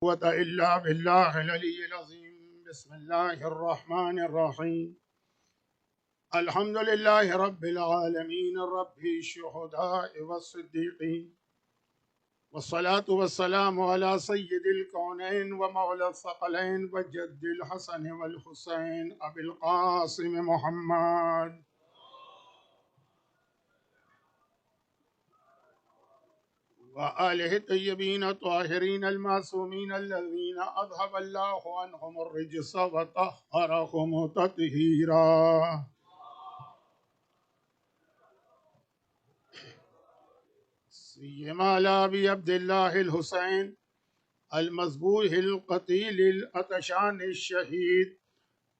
قوة إلا بالله العلي العظيم. بسم الله الرحمن الرحيم. الحمد لله رب العالمين رب الشهداء والصديقين، والصلاة والسلام على سيد الكونين ومولى الثقلين وجد الحسن والحسين أبي القاسم محمد وآله الطيبين الطاهرين المعصومين الذين أذهب الله عنهم الرجس وطهرهم تطهيرا. سيما على أبي عبد الله الحسين المذبوح القتيل الأتشان الشهيد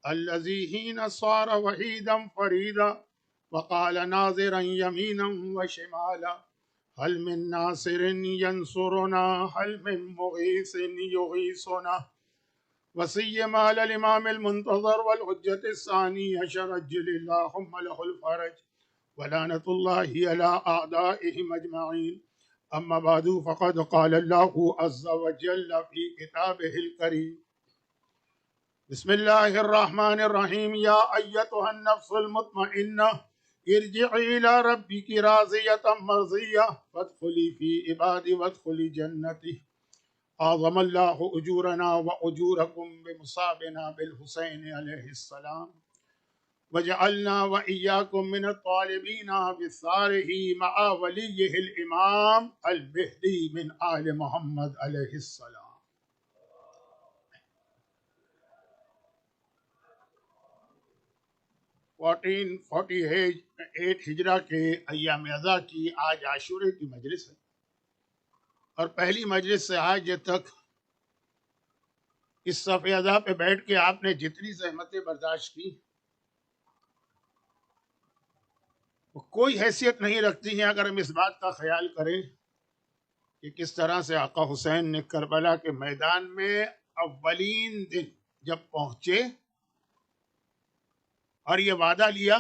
الذي حين صار وحيدا فريدا وقال ناظرا يمينا وشمالا: هل من ناصر ينصرنا، هل من مغيث يغيثنا. وسيما على الإمام المنتظر والحجة الثاني عشر عجل اللهم له الفرج ولعنة الله على أعدائهم أجمعين. أما بعد، فقد قال الله عز وجل في كتابه الكريم: بسم الله الرحمن الرحيم. يا أيتها النفس المطمئنة ارجعي إلى ربك راضية مرضية فادخلي في عبادي وادخلي جنتي. أعظم الله أجورنا وأجوركم بمصابنا بالحسين عليه السلام، وجعلنا وإياكم من الطالبين بثاره مع وليه الإمام المهدي من آل محمد عليه السلام. 1448 ہجرہ کے ایام ازا کی آج عاشورے کی مجلس ہے، اور پہلی مجلس سے آج تک اس صف ازا پہ بیٹھ کے آپ نے جتنی زحمتیں برداشت کی وہ کوئی حیثیت نہیں رکھتی ہیں اگر ہم اس بات کا خیال کریں کہ کس طرح سے آقا حسین نے کربلا کے میدان میں اولین دن جب پہنچے اور یہ وعدہ لیا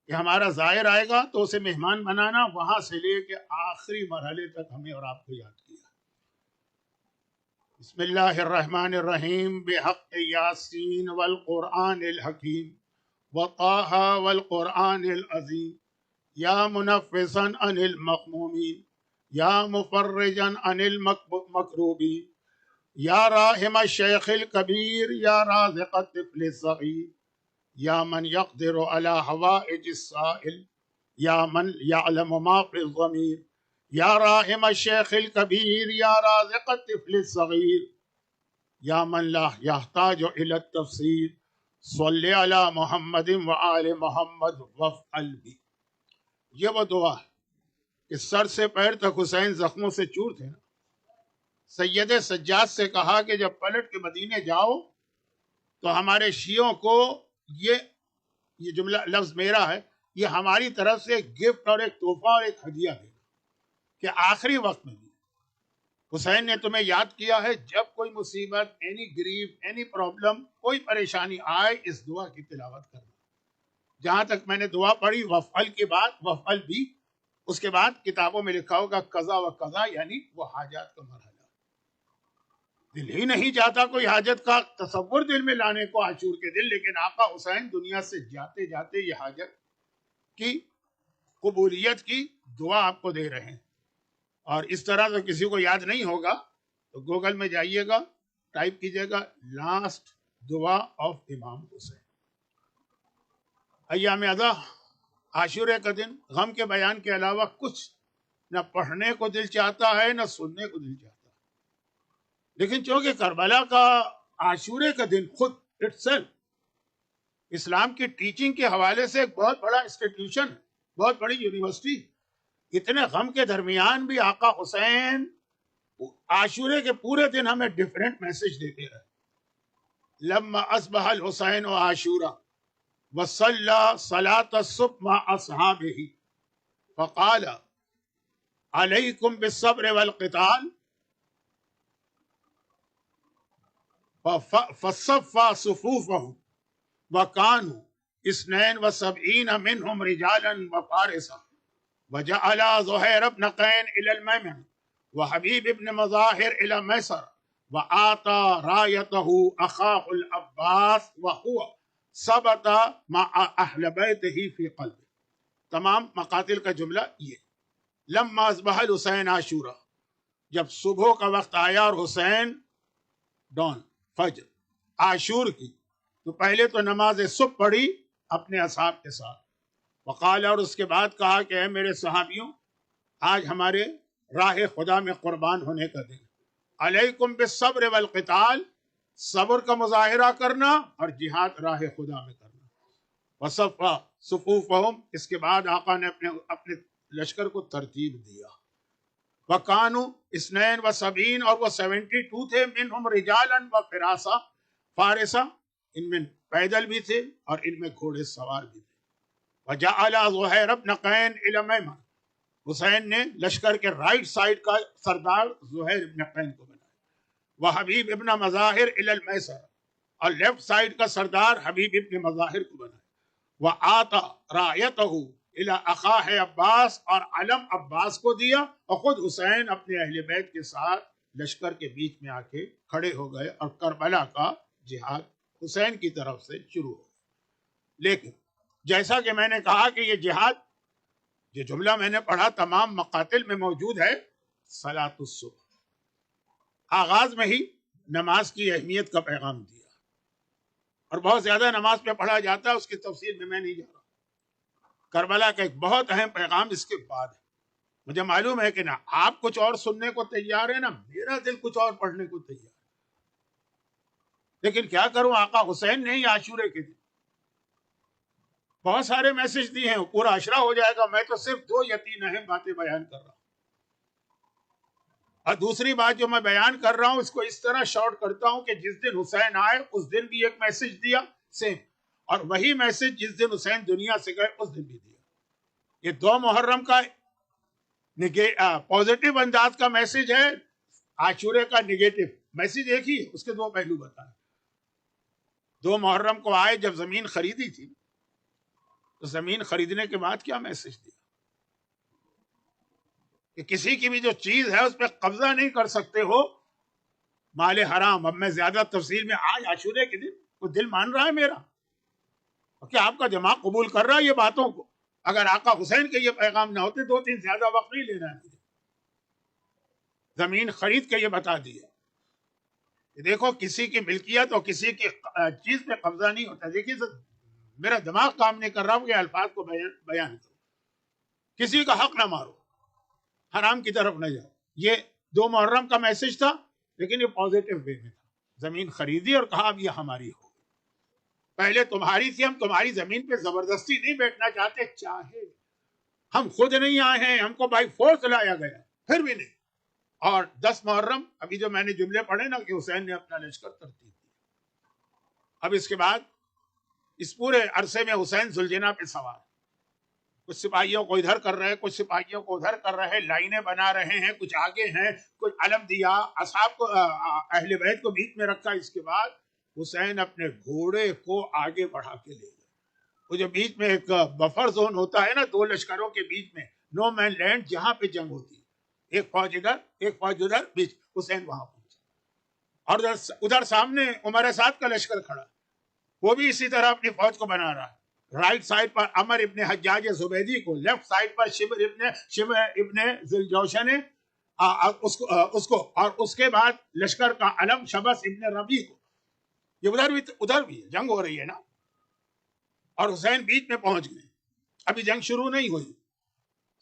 کہ ہمارا زائر آئے گا تو اسے مہمان بنانا، وہاں سے لے کے آخری مرحلے تک ہمیں اور آپ کو یاد کیا. بسم اللہ الرحمن الرحیم. بحق یاسین والقرآن الحکیم وطٰ والقرآن العظیم. یا منفسا عن المغمومین، یا مفرجا عن المکروبین، یا راحم الشیخ الکبیر، یا رازق الطفل الصغیر، یا من یقدر علی حوائج السائل، یا من یعلم ما فی الضمیر، یا راحم الشیخ الکبیر، یا رازق الطفل الصغیر، یا من لا یحتاج الی التفسیر. صلی علی محمد وآل محمد وافعل بی. یہ وہ دعا ہے کہ سر سے پیر تک حسین زخموں سے چور تھے نا. سید سجاد سے کہا کہ جب پلٹ کے مدینے جاؤ تو ہمارے شیعوں کو یہ جملہ لفظ میرا ہے، یہ ہماری طرف سے ایک گفٹ اور ایک تحفہ اور ایک ہدیہ ہے کہ آخری وقت میں بھی حسین نے تمہیں یاد کیا ہے. جب کوئی مصیبت، اینی گریف، اینی پرابلم، کوئی پریشانی آئے، اس دعا کی تلاوت کرنا. جہاں تک میں نے دعا پڑھی وفعل کے بعد وفعل بھی، اس کے بعد کتابوں میں لکھا ہوگا قضا و قضا، یعنی وہ حاجات کا مرحلہ. دل ہی نہیں چاہتا کوئی حاجت کا تصور دل میں لانے کو عاشور کے دل، لیکن آقا حسین دنیا سے جاتے جاتے یہ حاجت کی قبولیت کی دعا آپ کو دے رہے ہیں. اور اس طرح تو کسی کو یاد نہیں ہوگا تو گوگل میں جائیے گا، ٹائپ کیجئے گا لاسٹ دعا آف امام حسین. ایام ازا عاشورے کا دن غم کے بیان کے علاوہ کچھ نہ پڑھنے کو دل چاہتا ہے نہ سننے کو دل چاہتا ہے. لیکن چونکہ کربلا کا عاشورے کا دن خود اٹسیلف اسلام کی ٹیچنگ کے حوالے سے ایک بہت بڑا انسٹیٹیوشن، بہت بڑی یونیورسٹی، اتنے غم کے درمیان بھی آقا حسین عاشورے کے پورے دن ہمیں ڈیفرنٹ میسج دیتے رہے. لما اصبح الحسین عاشورا وصلی صلاۃ الصبح مع اصحابہ فقال علیکم بالصبر والقتال فصفى صفوفهم وكانوا 72 منهم رجالا وفارسا وجعل زهير بن قين إلى الميمن وحبيب بن مظاهر إلى ميسر وَآتَى رَایَتَهُ أَخَاهُ الْعَبَّاسِ وَهُوَ ثَبَتَ مَعَ أَهْلِ بَیْتِهِ فِی قَلْبِهِ. تمام مقاتل کا جملہ یہ. لما اصبح الحسین عاشورا، جب صبح کا وقت آیا اور حسین ڈان فجر عاشور کی، تو پہلے تو نماز صبح پڑھی اپنے اصحاب کے ساتھ. وقال، اور اس کے بعد کہا کہ اے میرے صحابیوں، آج ہمارے راہ خدا میں قربان ہونے کا دن. علیکم بالصبر والقتال، صبر کا مظاہرہ کرنا اور جہاد راہ خدا میں کرنا. وصفا صفوفہم، اس کے بعد آقا نے اپنے لشکر کو ترتیب دیا. وَكَانُوا 72 اور وہ 72 تھے. منہم رجالا وفراسا، فارسا، ان میں پیدل بھی تھے اور ان میں گھوڑے سوار بھی تھے. وجعل زہیر بن قین الی المیمن، حسین نے لشکر کے رائٹ سائڈ کا سردار زہیر بن قین کو بنایا. وحبیب ابن مظاہر الی المیسر، اور لیفٹ سائڈ کا سردار حبیب ابن مظاہر کو بنایا. وآتى رایتہ الی اخاہ عباس، اور علم عباس کو دیا، اور خود حسین اپنے اہل بیت کے ساتھ لشکر کے بیچ میں آ کے کھڑے ہو گئے اور کربلا کا جہاد حسین کی طرف سے شروع ہو. لیکن جیسا کہ میں نے کہا کہ یہ جہاد، یہ جملہ میں نے پڑھا تمام مقاتل میں موجود ہے. صلاۃ الصبح، آغاز میں ہی نماز کی اہمیت کا پیغام دیا، اور بہت زیادہ نماز پہ پڑھا جاتا ہے، اس کی تفصیل میں نہیں جا رہا. کربلا کا ایک بہت اہم پیغام اس کے بعد ہے. مجھے معلوم ہے کہ نہ آپ کچھ اور سننے کو تیار ہے، نہ میرا دل کچھ اور پڑھنے کو تیار ہے، لیکن کیا کروں، آقا حسین نے ہی عاشورے کے دن بہت سارے میسج دیے ہیں، پورا عشرہ ہو جائے گا. میں تو صرف 2 یا 3 اہم باتیں بیان کر رہا ہوں. اور دوسری بات جو میں بیان کر رہا ہوں، اس کو اس طرح شارٹ کرتا ہوں کہ جس دن حسین آئے اس دن بھی ایک میسج دیا سیم، اور وہی میسج جس دن حسین دنیا سے گئے اس دن بھی دیا. یہ 2 محرم کا پازیٹو انداز کا میسج ہے، عاشورے کا نگیٹو میسج ایک ہی ہے، اس کے 2 پہلو بتائیں. 2 محرم کو آئے جب زمین خریدی تھی، تو زمین خریدنے کے بعد کیا میسج دیا کہ کسی کی بھی جو چیز ہے اس پہ قبضہ نہیں کر سکتے ہو، مال حرام. اب میں زیادہ تفصیل میں، آج عاشورے کے دن کوئی دل مان رہا ہے میرا؟ کیا آپ کا دماغ قبول کر رہا ہے یہ باتوں کو؟ اگر آقا حسین کے یہ پیغام نہ ہوتے، 2-3 زیادہ وقت نہیں لینا ہے مجھے، زمین خرید کے یہ بتا دیا کہ دیکھو کسی کی ملکیت اور کسی کی چیز پہ قبضہ نہیں ہوتا. دیکھیے میرا دماغ کام نہیں کر رہا ہوں کہ الفاظ کو بیان کرو. کسی کا حق نہ مارو، حرام کی طرف نہ جاؤ. یہ 2 محرم کا میسج تھا، لیکن یہ پازیٹو وے میں تھا. زمین خریدی اور کہا اب یہ ہماری ہو. پہلے تمہاری تھی، ہم تمہاری زمین پہ زبردستی نہیں بیٹھنا چاہتے، چاہے ہم خود نہیں آئے ہیں، ہم کو بائی فورس لایا گیا، پھر بھی نہیں. اور 10 محرم ابھی جو میں نے جملے پڑھے نا کہ حسین نے اپنا لشکر ترتیب دیا. اب اس کے بعد اس پورے عرصے میں حسین ذوالجناح پہ سوار، کچھ سپاہیوں کو ادھر کر رہے، کچھ سپاہیوں کو ادھر کر رہے، لائنیں بنا رہے ہیں، کچھ آگے ہیں، کچھ علم دیا، اصحاب کو اہل بیت کو بیچ میں رکھا. اس کے بعد حسین اپنے گھوڑے کو آگے بڑھا کے لے گئے. وہ جو بیچ میں ایک بفر زون ہوتا ہے نا 2 لشکروں کے بیچ میں، نو مین لینڈ، جہاں پہ جنگ ہوتی ہے، ایک فوج ادھر ایک فوج ادھر، بیچ حسین وہاں پہنچا. اور ادھر سامنے عمر سعد کا لشکر کھڑا، وہ بھی اسی طرح اپنی فوج کو بنا رہا ہے. رائٹ سائڈ پر عمر ابن حجاج زبیدی کو، لیفٹ سائڈ پر شبر ابن ذوالجوشن اس کو، اور اس کے بعد لشکر کا علم شبس ابن ربیع کو. یہ ادھر بھی جنگ ہو رہی ہے نا، اور حسین بیچ میں پہنچ گئے. ابھی جنگ شروع نہیں ہوئی.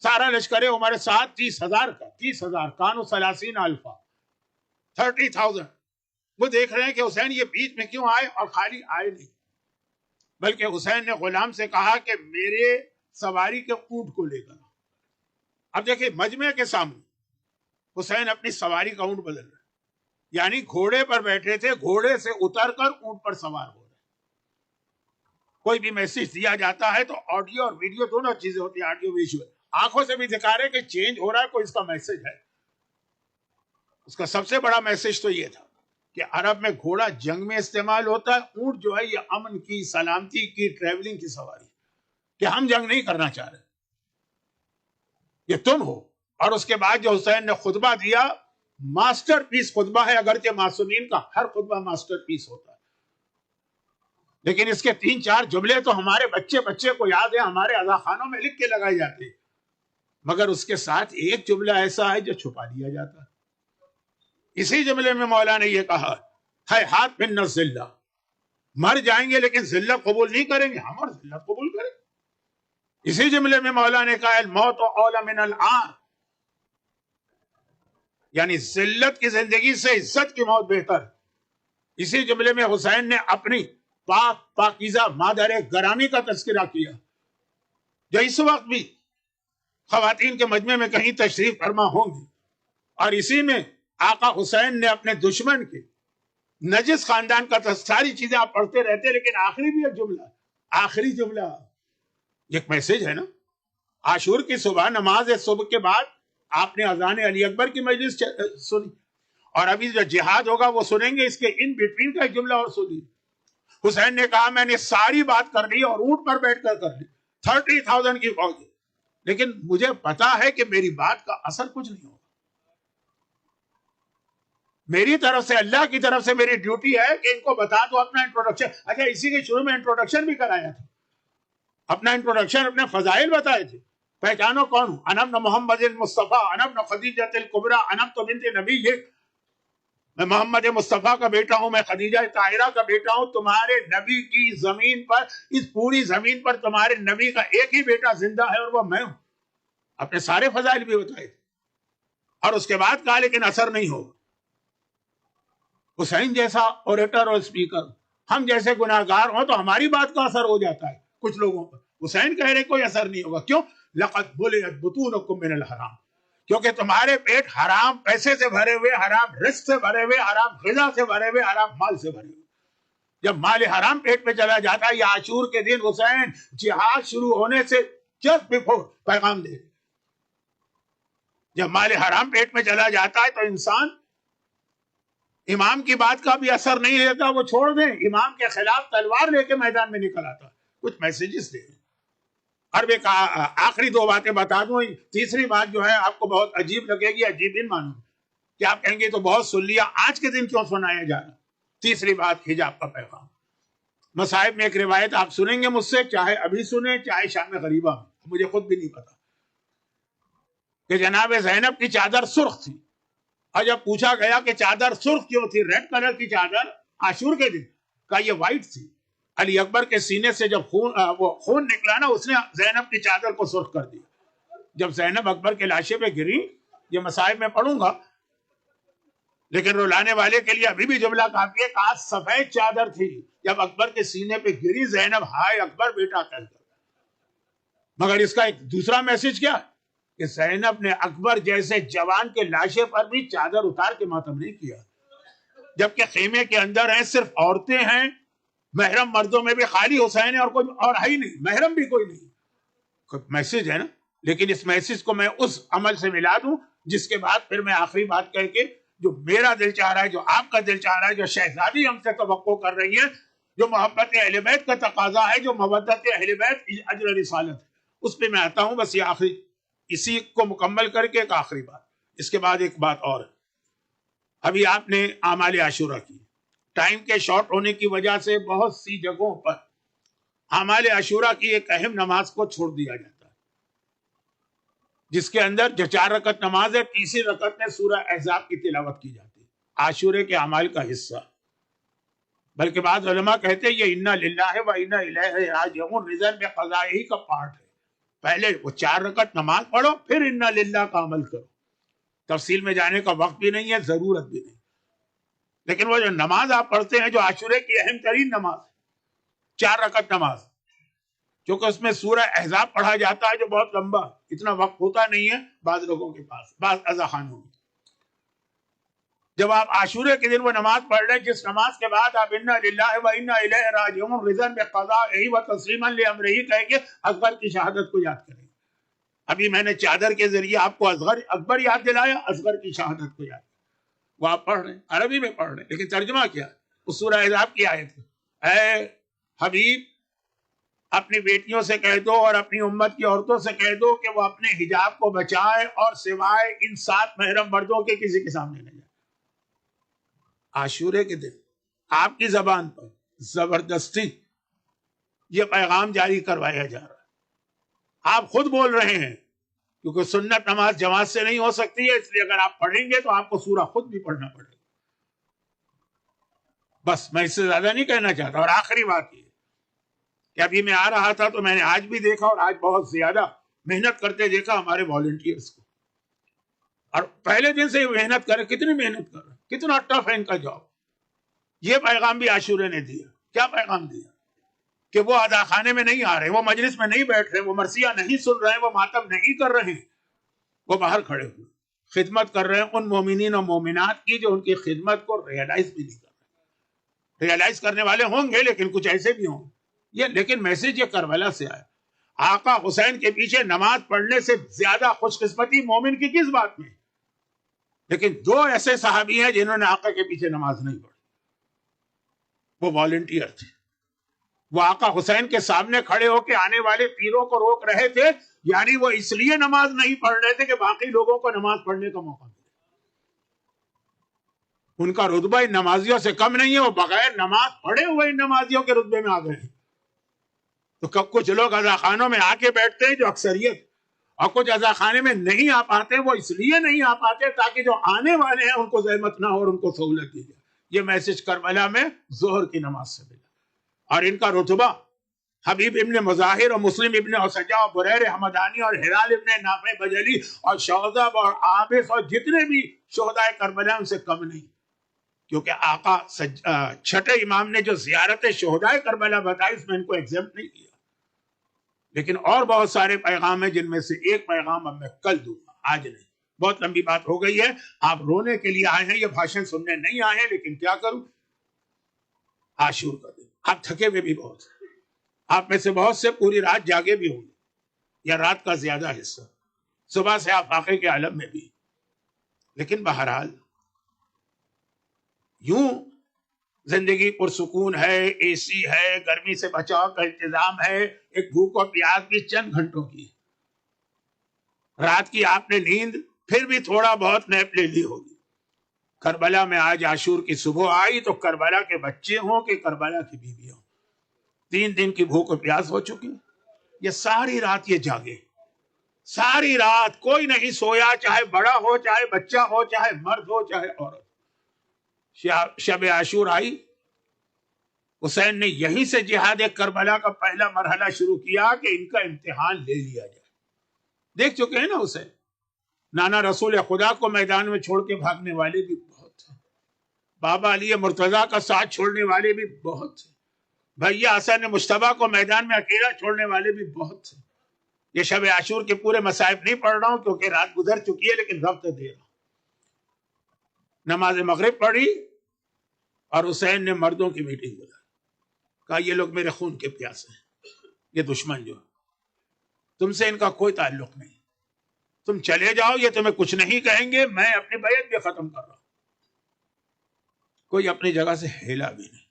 سارا لشکر عمر سعد 30,000 کا، 30,000 کانو 30 الفا 30,000. وہ دیکھ رہے ہیں کہ حسین یہ بیچ میں کیوں آئے، اور خالی آئے نہیں، بلکہ حسین نے غلام سے کہا کہ میرے سواری کے اونٹ کو لے کر. اب دیکھیں مجمع کے سامنے حسین اپنی سواری کا اونٹ بدل رہے، یعنی گھوڑے پر بیٹھے تھے، گھوڑے سے اتر کر اونٹ پر سوار ہو رہے. کوئی بھی میسج دیا جاتا ہے تو آڈیو اور ویڈیو دونوں چیزیں ہوتی ہیں، آڈیو ویژول، آنکھوں سے بھی دکھا رہے کہ چینج ہو رہا ہے، کوئی اس کا میسج ہے. اس کا سب سے بڑا میسج تو یہ تھا کہ عرب میں گھوڑا جنگ میں استعمال ہوتا ہے، اونٹ جو ہے یہ امن کی، سلامتی کی، ٹریولنگ کی سواری، کہ ہم جنگ نہیں کرنا چاہ رہے، یہ تم ہو. اور اس کے بعد جو حسین نے خطبہ دیا ماسٹر پیس خطبہ ہے، اگرچہ معصومین کا ہر خطبہ ماسٹر پیس ہوتا ہے، لیکن اس کے 3-4 جملے تو ہمارے بچے کو یاد ہے، ہمارے اذاخانوں میں لکھ کے لگائے جاتے ہیں، مگر اس کے ساتھ ایک جملہ ایسا ہے جو چھپا دیا جاتا ہے۔ اسی جملے میں مولا نے یہ کہا ہے ہاتھ من الذلہ، مر جائیں گے لیکن ذلت قبول نہیں کریں گے، ہم اور ذلت قبول کریں۔ اسی جملے میں مولا نے کہا الموت اولی من العار، یعنی ذلت کی زندگی سے عزت کی موت بہتر۔ اسی جملے میں حسین نے اپنی پاکیزہ مادر گرامی کا تذکرہ کیا، جو اس وقت بھی خواتین کے مجمع میں کہیں تشریف فرما ہوں گی، اور اسی میں آقا حسین نے اپنے دشمن کے نجس خاندان کا ساری چیزیں آپ پڑھتے رہتے، لیکن آخری بھی ایک جملہ، آخری جملہ ایک میسج ہے نا۔ عاشور کی صبح نماز صبح کے بعد آپ نے اذان علی اکبر کی مجلس سنی، اور ابھی جو جہاد ہوگا وہ سنیں گے، اس کے ان بٹوین کا ایک جملہ اور سنی۔ حسین نے کہا میں نے ساری بات کر لی اور اونٹ پر بیٹھ کر لی، 30,000 کی فوج، لیکن مجھے پتا ہے کہ میری بات کا اثر کچھ نہیں ہوگا۔ میری طرف سے، اللہ کی طرف سے میری ڈیوٹی ہے کہ ان کو بتا دو اپنا انٹروڈکشن۔ اچھا، اسی کے شروع میں انٹروڈکشن بھی کرایا تھا، اپنا انٹروڈکشن، اپنے فضائل بتائے تھے، پہچانو کون ہوں، انا ابن محمد المصطفیٰ، انا ابن خدیجہ الکبریٰ، انا تو بنت نبی، میں محمد مصطفیٰ کا بیٹا ہوں، میں خدیجہ طاہرہ کا بیٹا ہوں، تمہارے نبی کی زمین پر، اس پوری زمین پر تمہارے نبی کا ایک ہی بیٹا زندہ ہے اور وہ میں ہوں۔ اپنے سارے فضائل بھی بتائے تھے، اور اس کے بعد کہا لیکن اثر نہیں ہوگا۔ حسین جیسا اوریٹر اور اسپیکر، ہم جیسے گناہگار ہوں تو ہماری بات کا اثر ہو جاتا ہے کچھ لوگوں پر، حسین کہہ رہے کوئی اثر نہیں ہوگا۔ کیوں؟ لقد بلعت بطونکم من الحرام، کیونکہ تمہارے پیٹ حرام پیسے سے بھرے ہوئے، حرام رزق سے بھرے ہوئے، حرام غذا سے بھرے ہوئے، حرام مال سے بھرے ہوئے۔ جب مال حرام پیٹ میں چلا جاتا ہے، یا عاشور کے دن حسین جہاد شروع ہونے سے جسٹ بیفور پیغام دے، جب مال حرام پیٹ میں چلا جاتا ہے تو انسان امام کی بات کا بھی اثر نہیں لیتا، وہ چھوڑ دیں، امام کے خلاف تلوار لے کے میدان میں نکل آتا، کچھ میسیجز دے۔ اور ایک آخری 2 باتیں بتا دوں، تیسری بات جو ہے آپ کو بہت عجیب لگے گی، عجیب ان مانو کہ آپ کہیں گے تو بہت سن لیا، آج کے دن کیوں سنایا جا رہا۔ تیسری بات، حجاب کا پیغام۔ مصائب میں ایک روایت آپ سنیں گے مجھ سے، چاہے ابھی سنیں چاہے شام غریبہ میں، مجھے خود بھی نہیں پتا، کہ جناب زینب کی چادر سرخ تھی، اور جب پوچھا گیا کہ چادر سرخ کیوں تھی، ریڈ کلر کی چادر عاشور کے دن، کہا یہ وائٹ تھی، علی اکبر کے سینے سے جب خون نکلا نا، اس نے زینب کی چادر کو سرخ کر دیا۔ جب زینب اکبر کے لاشے پہ گری، یہ مصائب میں پڑھوں گا، لیکن رلانے والے کے لیے ابھی بھی جملہ کافی ہے، کہا سفید چادر تھی، جب اکبر کے سینے پہ گری زینب، ہائے اکبر بیٹا کہہ کر۔ مگر اس کا ایک دوسرا میسج کیا کہ زینب نے اکبر جیسے جوان کے لاشے پر بھی چادر اتار کے ماتم نہیں کیا، جبکہ خیمے کے اندر ہیں صرف عورتیں ہیں، محرم مردوں میں بھی خالی حسین ہے اور کوئی اور ہے ہی نہیں، محرم بھی کوئی نہیں۔ میسج ہے نا، لیکن اس میسج کو میں اس عمل سے ملا دوں جس کے بعد پھر میں آخری بات کہہ کے، جو میرا دل چاہ رہا ہے، جو آپ کا دل چاہ رہا ہے، جو شہزادی ہم سے توقع کر رہی ہے، جو محبت اہل بیت کا تقاضا ہے، جو محبت اہل بیت اجر رسالت ہے، اس پہ میں آتا ہوں۔ بس یہ آخری، اسی کو مکمل کر کے ایک آخری بات، اس کے بعد ایک بات اور ہے۔ ابھی آپ نے اعمال عاشورہ کی، ٹائم کے شارٹ ہونے کی وجہ سے بہت سی جگہوں پر اعمال عاشورہ کی ایک اہم نماز کو چھوڑ دیا جاتا ہے، جس کے اندر جو 4 رکعت نماز ہے، تیسری رکعت میں سورہ احزاب کی تلاوت کی جاتی ہے، عاشورے کے اعمال کا حصہ۔ بلکہ بعض علماء کہتے ہیں یہ انا للہ و انا الیہ راجعون رضا میں قضائی کا پارٹ ہے، پہلے وہ 4 رکعت نماز پڑھو، پھر انا للہ کا عمل کرو۔ تفصیل میں جانے کا وقت بھی نہیں ہے، ضرورت بھی نہیں، لیکن وہ جو نماز آپ پڑھتے ہیں، جو عاشورے کی اہم ترین نماز، 4 رکعت نماز، کیونکہ اس میں سورہ احزاب پڑھا جاتا ہے جو بہت لمبا، اتنا وقت ہوتا نہیں ہے بعض لوگوں کے پاس، بعض اذاخانوں میں۔ جب آپ عاشورے کے دن وہ نماز پڑھ رہے، جس نماز کے بعد آپ انا للہ و انا الیہ راجعون رضا بقضائہ و تسلیما لامرہ کہہ کے اصغر کی شہادت کو یاد کریں۔ ابھی میں نے چادر کے ذریعے آپ کو اکبر یاد دلایا، اصغر کی شہادت کو یاد، وہ آپ پڑھ رہے ہیں، عربی میں پڑھ رہے ہیں، لیکن ترجمہ کیا؟ اس سورہ احزاب کی آیت، اے حبیب اپنی بیٹیوں سے کہہ دو اور اپنی امت کی عورتوں سے کہہ دو کہ وہ اپنے حجاب کو بچائے اور سوائے ان 7 محرم مردوں کے کسی کے سامنے نہ جائے. عاشورے کے دن آپ کی زبان پر زبردستی یہ پیغام جاری کروایا جا رہا ہے. آپ خود بول رہے ہیں کیونکہ سنت نماز جماعت سے نہیں ہو سکتی ہے، اس لیے اگر آپ پڑھیں گے تو آپ کو سورہ خود بھی پڑھنا پڑے گا. بس میں اس سے زیادہ نہیں کہنا چاہتا. اور آخری بات یہ کہ ابھی میں آ رہا تھا تو میں نے آج بھی دیکھا اور آج بہت زیادہ محنت کرتے دیکھا ہمارے والنٹیئرز کو. اور پہلے دن سے محنت کر رہے، کتنی محنت کر رہے، کتنا ٹف ہے ان کا جاب. یہ پیغام بھی عاشورے نے دیا. کیا پیغام دیا؟ کہ وہ ادا خانے میں نہیں آ رہے، وہ مجلس میں نہیں بیٹھ رہے، وہ مرثیہ نہیں سن رہے، وہ ماتم نہیں کر رہے، وہ باہر کھڑے ہوئے خدمت کر رہے ہیں ان مومنین اور مومنات کی جو ان کی خدمت کو ریئلائز بھی نہیں کر رہے. ریئلائز کرنے والے ہوں گے لیکن کچھ ایسے بھی ہوں گے. لیکن میسج یہ کربلا سے آیا. آقا حسین کے پیچھے نماز پڑھنے سے زیادہ خوش قسمتی مومن کی کس بات میں؟ لیکن 2 ایسے صحابی ہیں جنہوں نے آقا کے پیچھے نماز نہیں پڑھی. وہ والنٹیئر تھے. وہ آقا حسین کے سامنے کھڑے ہو کے آنے والے پیروں کو روک رہے تھے، یعنی وہ اس لیے نماز نہیں پڑھ رہے تھے کہ باقی لوگوں کو نماز پڑھنے کا موقع ملے. ان کا رتبہ ان نمازیوں سے کم نہیں ہے، وہ بغیر نماز پڑھے ہوئے ان نمازیوں کے رتبے میں آ گئے ہیں. تو کچھ لوگ عزاخانوں میں آ کے بیٹھتے ہیں جو اکثریت، اور کچھ عزاخانے میں نہیں آ پاتے. وہ اس لیے نہیں آ پاتے تاکہ جو آنے والے ہیں ان کو زحمت نہ ہو اور ان کو سہولت دی جائے. یہ میسج کربلا میں ظہر کی نماز سے ملا. اور ان کا رتبہ حبیب ابن مظاہر اور مسلم ابن اسجا اور بریر حمدانی اور ہلال ابن نافع بجلی اور شوذب اور عابس اور جتنے بھی شہداء کربلا ان سے کم نہیں. کیونکہ آقا چھٹے امام نے جو زیارت شہداء کربلا بتائی اس میں ان کو ایگزمپٹ نہیں کیا. لیکن اور بہت سارے پیغام ہیں جن میں سے ایک پیغام اب میں کل دوں گا، آج نہیں. بہت لمبی بات ہو گئی ہے. آپ رونے کے لیے آئے ہیں، یہ بھاشن سننے نہیں آئے ہیں. لیکن کیا کروں، عاشور کا دن، آپ تھکے ہوئے بھی بہت ہیں. آپ میں سے بہت سے پوری رات جاگے بھی ہوں گے یا رات کا زیادہ حصہ، صبح سے آپ فاقے کے عالم میں بھی. لیکن بہرحال یوں زندگی پرسکون ہے، اے سی ہے، گرمی سے بچاؤ کا انتظام ہے، ایک بھوک اور پیاس بھی چند گھنٹوں کی. رات کی آپ نے نیند پھر بھی تھوڑا بہت نیپ لے لی ہوگی. کربلا میں آج عاشور کی صبح آئی تو کربلا کے بچے ہوں کہ کربلا کی بیوی ہوں، 3 دن کی بھوک اور پیاس ہو چکی. یہ ساری رات یہ جاگے، ساری رات کوئی نہیں سویا، چاہے بڑا ہو، چاہے بچہ ہو، چاہے مرد ہو، چاہے عورت. شب عاشور آئی، حسین نے یہیں سے جہاد کربلا کا پہلا مرحلہ شروع کیا کہ ان کا امتحان لے لیا جائے. دیکھ چکے ہیں نا حسین. نانا رسول خدا کو میدان میں چھوڑ کے بھاگنے والے بھی بہت ہیں، بابا علی مرتضیٰ کا ساتھ چھوڑنے والے بھی بہت ہیں، بھیا حسن مجتبیٰ کو میدان میں اکیلا چھوڑنے والے بھی بہت ہیں. یہ شب عاشور کے پورے مصائب نہیں پڑھ رہا ہوں کیونکہ رات گزر چکی ہے، لیکن ربط دے رہا ہوں. نماز مغرب پڑھی اور حسین نے مردوں کی میٹنگ بلائی. کہا یہ لوگ میرے خون کے پیاسے ہیں، یہ دشمن جو تم سے ان کا کوئی تعلق نہیں، تم چلے جاؤ، یہ تمہیں کچھ نہیں کہیں گے، میں اپنی بیعت بھی ختم کر رہا ہوں. کوئی اپنی جگہ سے ہلا بھی نہیں.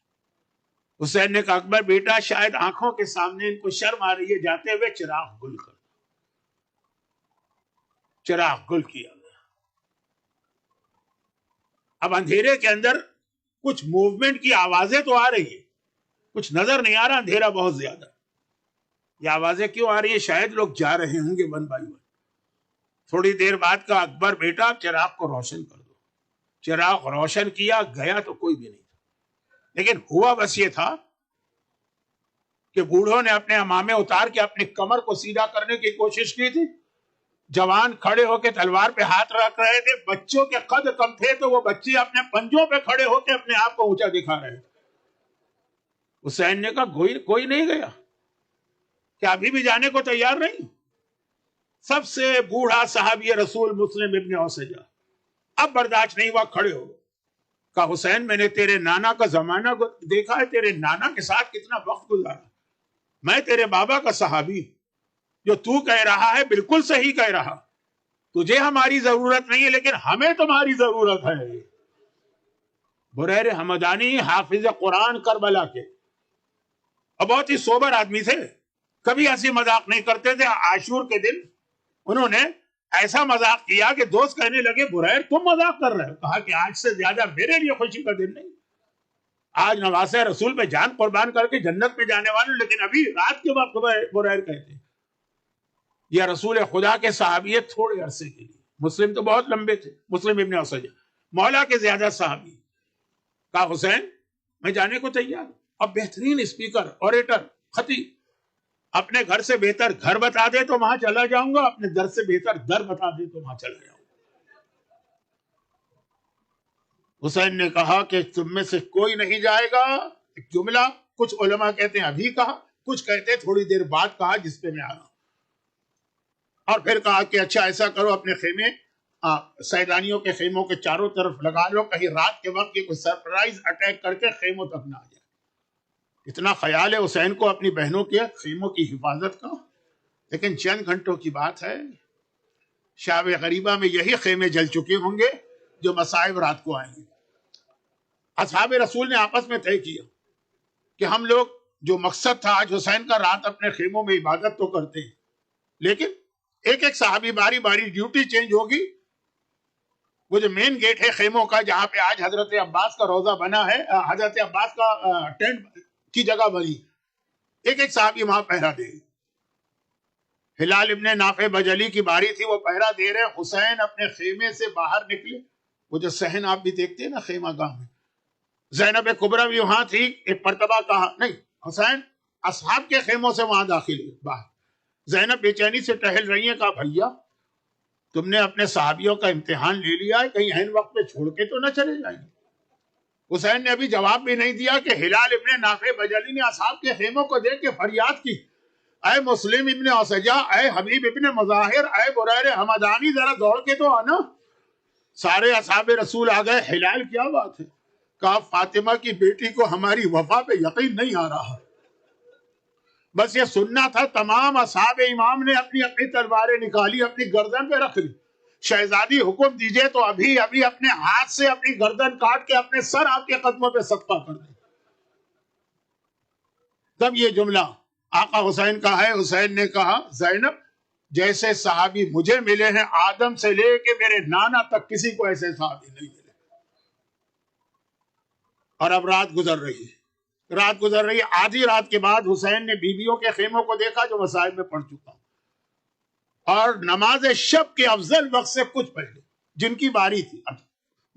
حسین نے کہا اکبر بیٹا شاید آنکھوں کے سامنے ان کو شرم آ رہی ہے، جاتے ہوئے چراغ گل کر. چراغ گل کیا. اب اندھیرے کے اندر کچھ موومنٹ کی آوازیں تو آ رہی ہیں، کچھ نظر نہیں آ رہا، اندھیرا بہت زیادہ. یہ آوازیں کیوں آ رہی ہیں؟ شاید لوگ جا رہے ہوں گے ون بائی ون. تھوڑی دیر بعد کا اکبر بیٹا چراغ کو روشن کر دو. چراغ روشن کیا، گیا تو کوئی بھی نہیں تھا. لیکن ہوا بس یہ تھا کہ بوڑھوں نے اپنے امامے اتار کے اپنی کمر کو سیدھا کرنے کی کوشش کی تھی. جوان کھڑے ہو کے تلوار پہ ہاتھ رکھ رہے تھے. بچوں کے قد کم تھے تو وہ بچے اپنے پنجوں پہ کھڑے ہو کے اپنے آپ کو اونچا دکھا رہے تھے. حسین نے کہا کوئی نہیں گیا، کیا ابھی بھی جانے کو تیار نہیں؟ سب سے بوڑھا صحابی رسول مسلم ابن اسجا اب برداشت نہیں ہوا، کھڑے ہو. کہا حسین میں نے تیرے نانا کا زمانہ دیکھا ہے، تیرے نانا کے ساتھ کتنا وقت گزارا. میں تیرے بابا کا صحابی، جو تو کہہ رہا ہے بالکل صحیح کہہ رہا. تجھے ہماری ضرورت نہیں ہے لیکن ہمیں تمہاری ضرورت ہے. بریر حمدانی حافظ قرآن کربلا کے اور بہت ہی سوبر آدمی تھے. کبھی ہنسی مذاق نہیں کرتے تھے. عاشور کے دن انہوں نے ایسا مذاق کیا کہ دوست کہنے لگے بریر تم مذاق کر رہے ہو. کہا کہ آج سے زیادہ میرے لیے خوشی کا دن نہیں. آج نواسہ رسول پہ جان قربان کر کے جنت میں جانے والے, لیکن ابھی رات کے وقت بریر کہتے ہیں. یہ رسول خدا کے صحابی ہے تھوڑے عرصے کے لیے. مسلم تو بہت لمبے تھے, مسلم ابن اسجہ مولا کے زیادہ صحابی. کہا حسین میں جانے کو تیار ہوں. اب بہترین اسپیکر, اوریٹر, خطیب, اپنے گھر سے بہتر گھر بتا دے تو وہاں چلا جاؤں گا, اپنے در سے بہتر در بتا دے تو وہاں چلا جاؤں گا. حسین نے کہا کہ تم میں سے کوئی نہیں جائے گا. ایک جملہ کچھ علماء کہتے ہیں ابھی کہا, کچھ کہتے ہیں تھوڑی دیر بعد کہا, جس پہ میں آ رہا ہوں. اور پھر کہا کہ اچھا ایسا کرو, اپنے خیمے سیدانیوں کے خیموں کے چاروں طرف لگا لو, کہیں رات کے وقت یہ کوئی سرپرائز اٹیک کر کے خیموں تک نہ آ جائے. اتنا خیال ہے حسین کو اپنی بہنوں کے خیموں کی حفاظت کا. لیکن چند گھنٹوں کی بات ہے, شاب غریبہ میں یہی خیمے جل چکے ہوں گے جو مصائب رات کو آئیں گے. اصحاب رسول نے آپس میں طے کیا کہ ہم لوگ جو مقصد تھا آج حسین کا, رات اپنے خیموں میں عبادت تو کرتے ہیں, لیکن ایک ایک صحابی باری باری ڈیوٹی چینج ہوگی. وہ جو مین گیٹ ہے خیموں کا, جہاں پہ آج حضرت عباس کا روزہ بنا ہے, حضرت عباس کا ٹینٹ کی جگہ بنی, ایک ایک صحابی وہاں پہرا دے. ہلال ابن نافع بجلی کی باری تھی, وہ پہرا دے رہے. حسین اپنے خیمے سے باہر نکلے. وہ جو صحن آپ بھی دیکھتے ہیں نا خیمہ گاہ میں, زینب کبریٰ بھی وہاں تھی. ایک مرتبہ کہا نہیں, حسین اصحاب کے خیموں سے وہاں داخل ہوئے باہر. زینب بے چینی سے ٹہل رہی ہیں. کہا بھیا تم نے اپنے صحابیوں کا امتحان لے لیا ہے, کہیں عین وقت پہ چھوڑ کے تو نہ چلے جائیں گے. حسین نے ابھی جواب بھی نہیں دیا کہ ہلال ابن نافع بجلی نے اصحاب کے خیموں کو دیکھ کے فریاد کی, اے مسلم ابن اسجہ, اے حبیب ابن مظاہر, اے بریر حمدانی, ذرا دوڑ کے تو آنا. سارے اصحاب رسول آ گئے. ہلال کیا بات ہے؟ کہا فاطمہ کی بیٹی کو ہماری وفا پہ یقین نہیں آ رہا, بس یہ سننا تھا. تمام اصحاب امام نے اپنی اپنی تلواریں نکالی, اپنی گردن پہ رکھ لی. شہزادی حکم دیجئے تو ابھی ابھی اپنے ہاتھ سے اپنی گردن کاٹ کے اپنے سر آپ کے قدموں پہ صدقہ کر دیں. تب یہ جملہ آقا حسین کا ہے. حسین نے کہا زینب جیسے صحابی مجھے ملے ہیں آدم سے لے کے میرے نانا تک, کسی کو ایسے صحابی نہیں ملے. اور اب رات گزر رہی ہے. آدھی رات کے بعد حسین نے بیویوں کے خیموں کو دیکھا جو مصائب میں پڑ چکا, اور نماز شب کے افضل وقت سے کچھ پہلے جن کی باری تھی, اب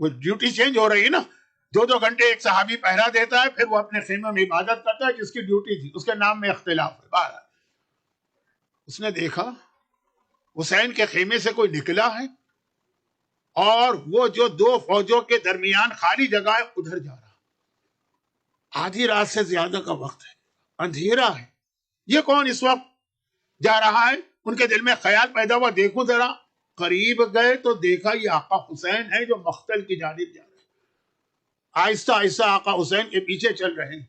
وہ ڈیوٹی چینج ہو رہی ہے نا, 2 گھنٹے ایک صحابی پہرا دیتا ہے, پھر وہ اپنے خیمے میں عبادت کرتا ہے. جس کی ڈیوٹی تھی اس کے نام میں اختلاف ہے. بہرحال اس نے دیکھا حسین کے خیمے سے کوئی نکلا ہے, اور وہ جو 2 فوجوں کے درمیان خالی جگہ ہے ادھر جا رہا. آدھی رات سے زیادہ کا وقت ہے, اندھیرا ہے, یہ کون اس وقت جا رہا ہے؟ ان کے دل میں خیال پیدا ہوا, دیکھوں ذرا. قریب گئے تو دیکھا یہ آقا حسین ہے جو مقتل کی جانب جا رہے ہیں. آہستہ آہستہ آقا حسین کے پیچھے چل رہے ہیں.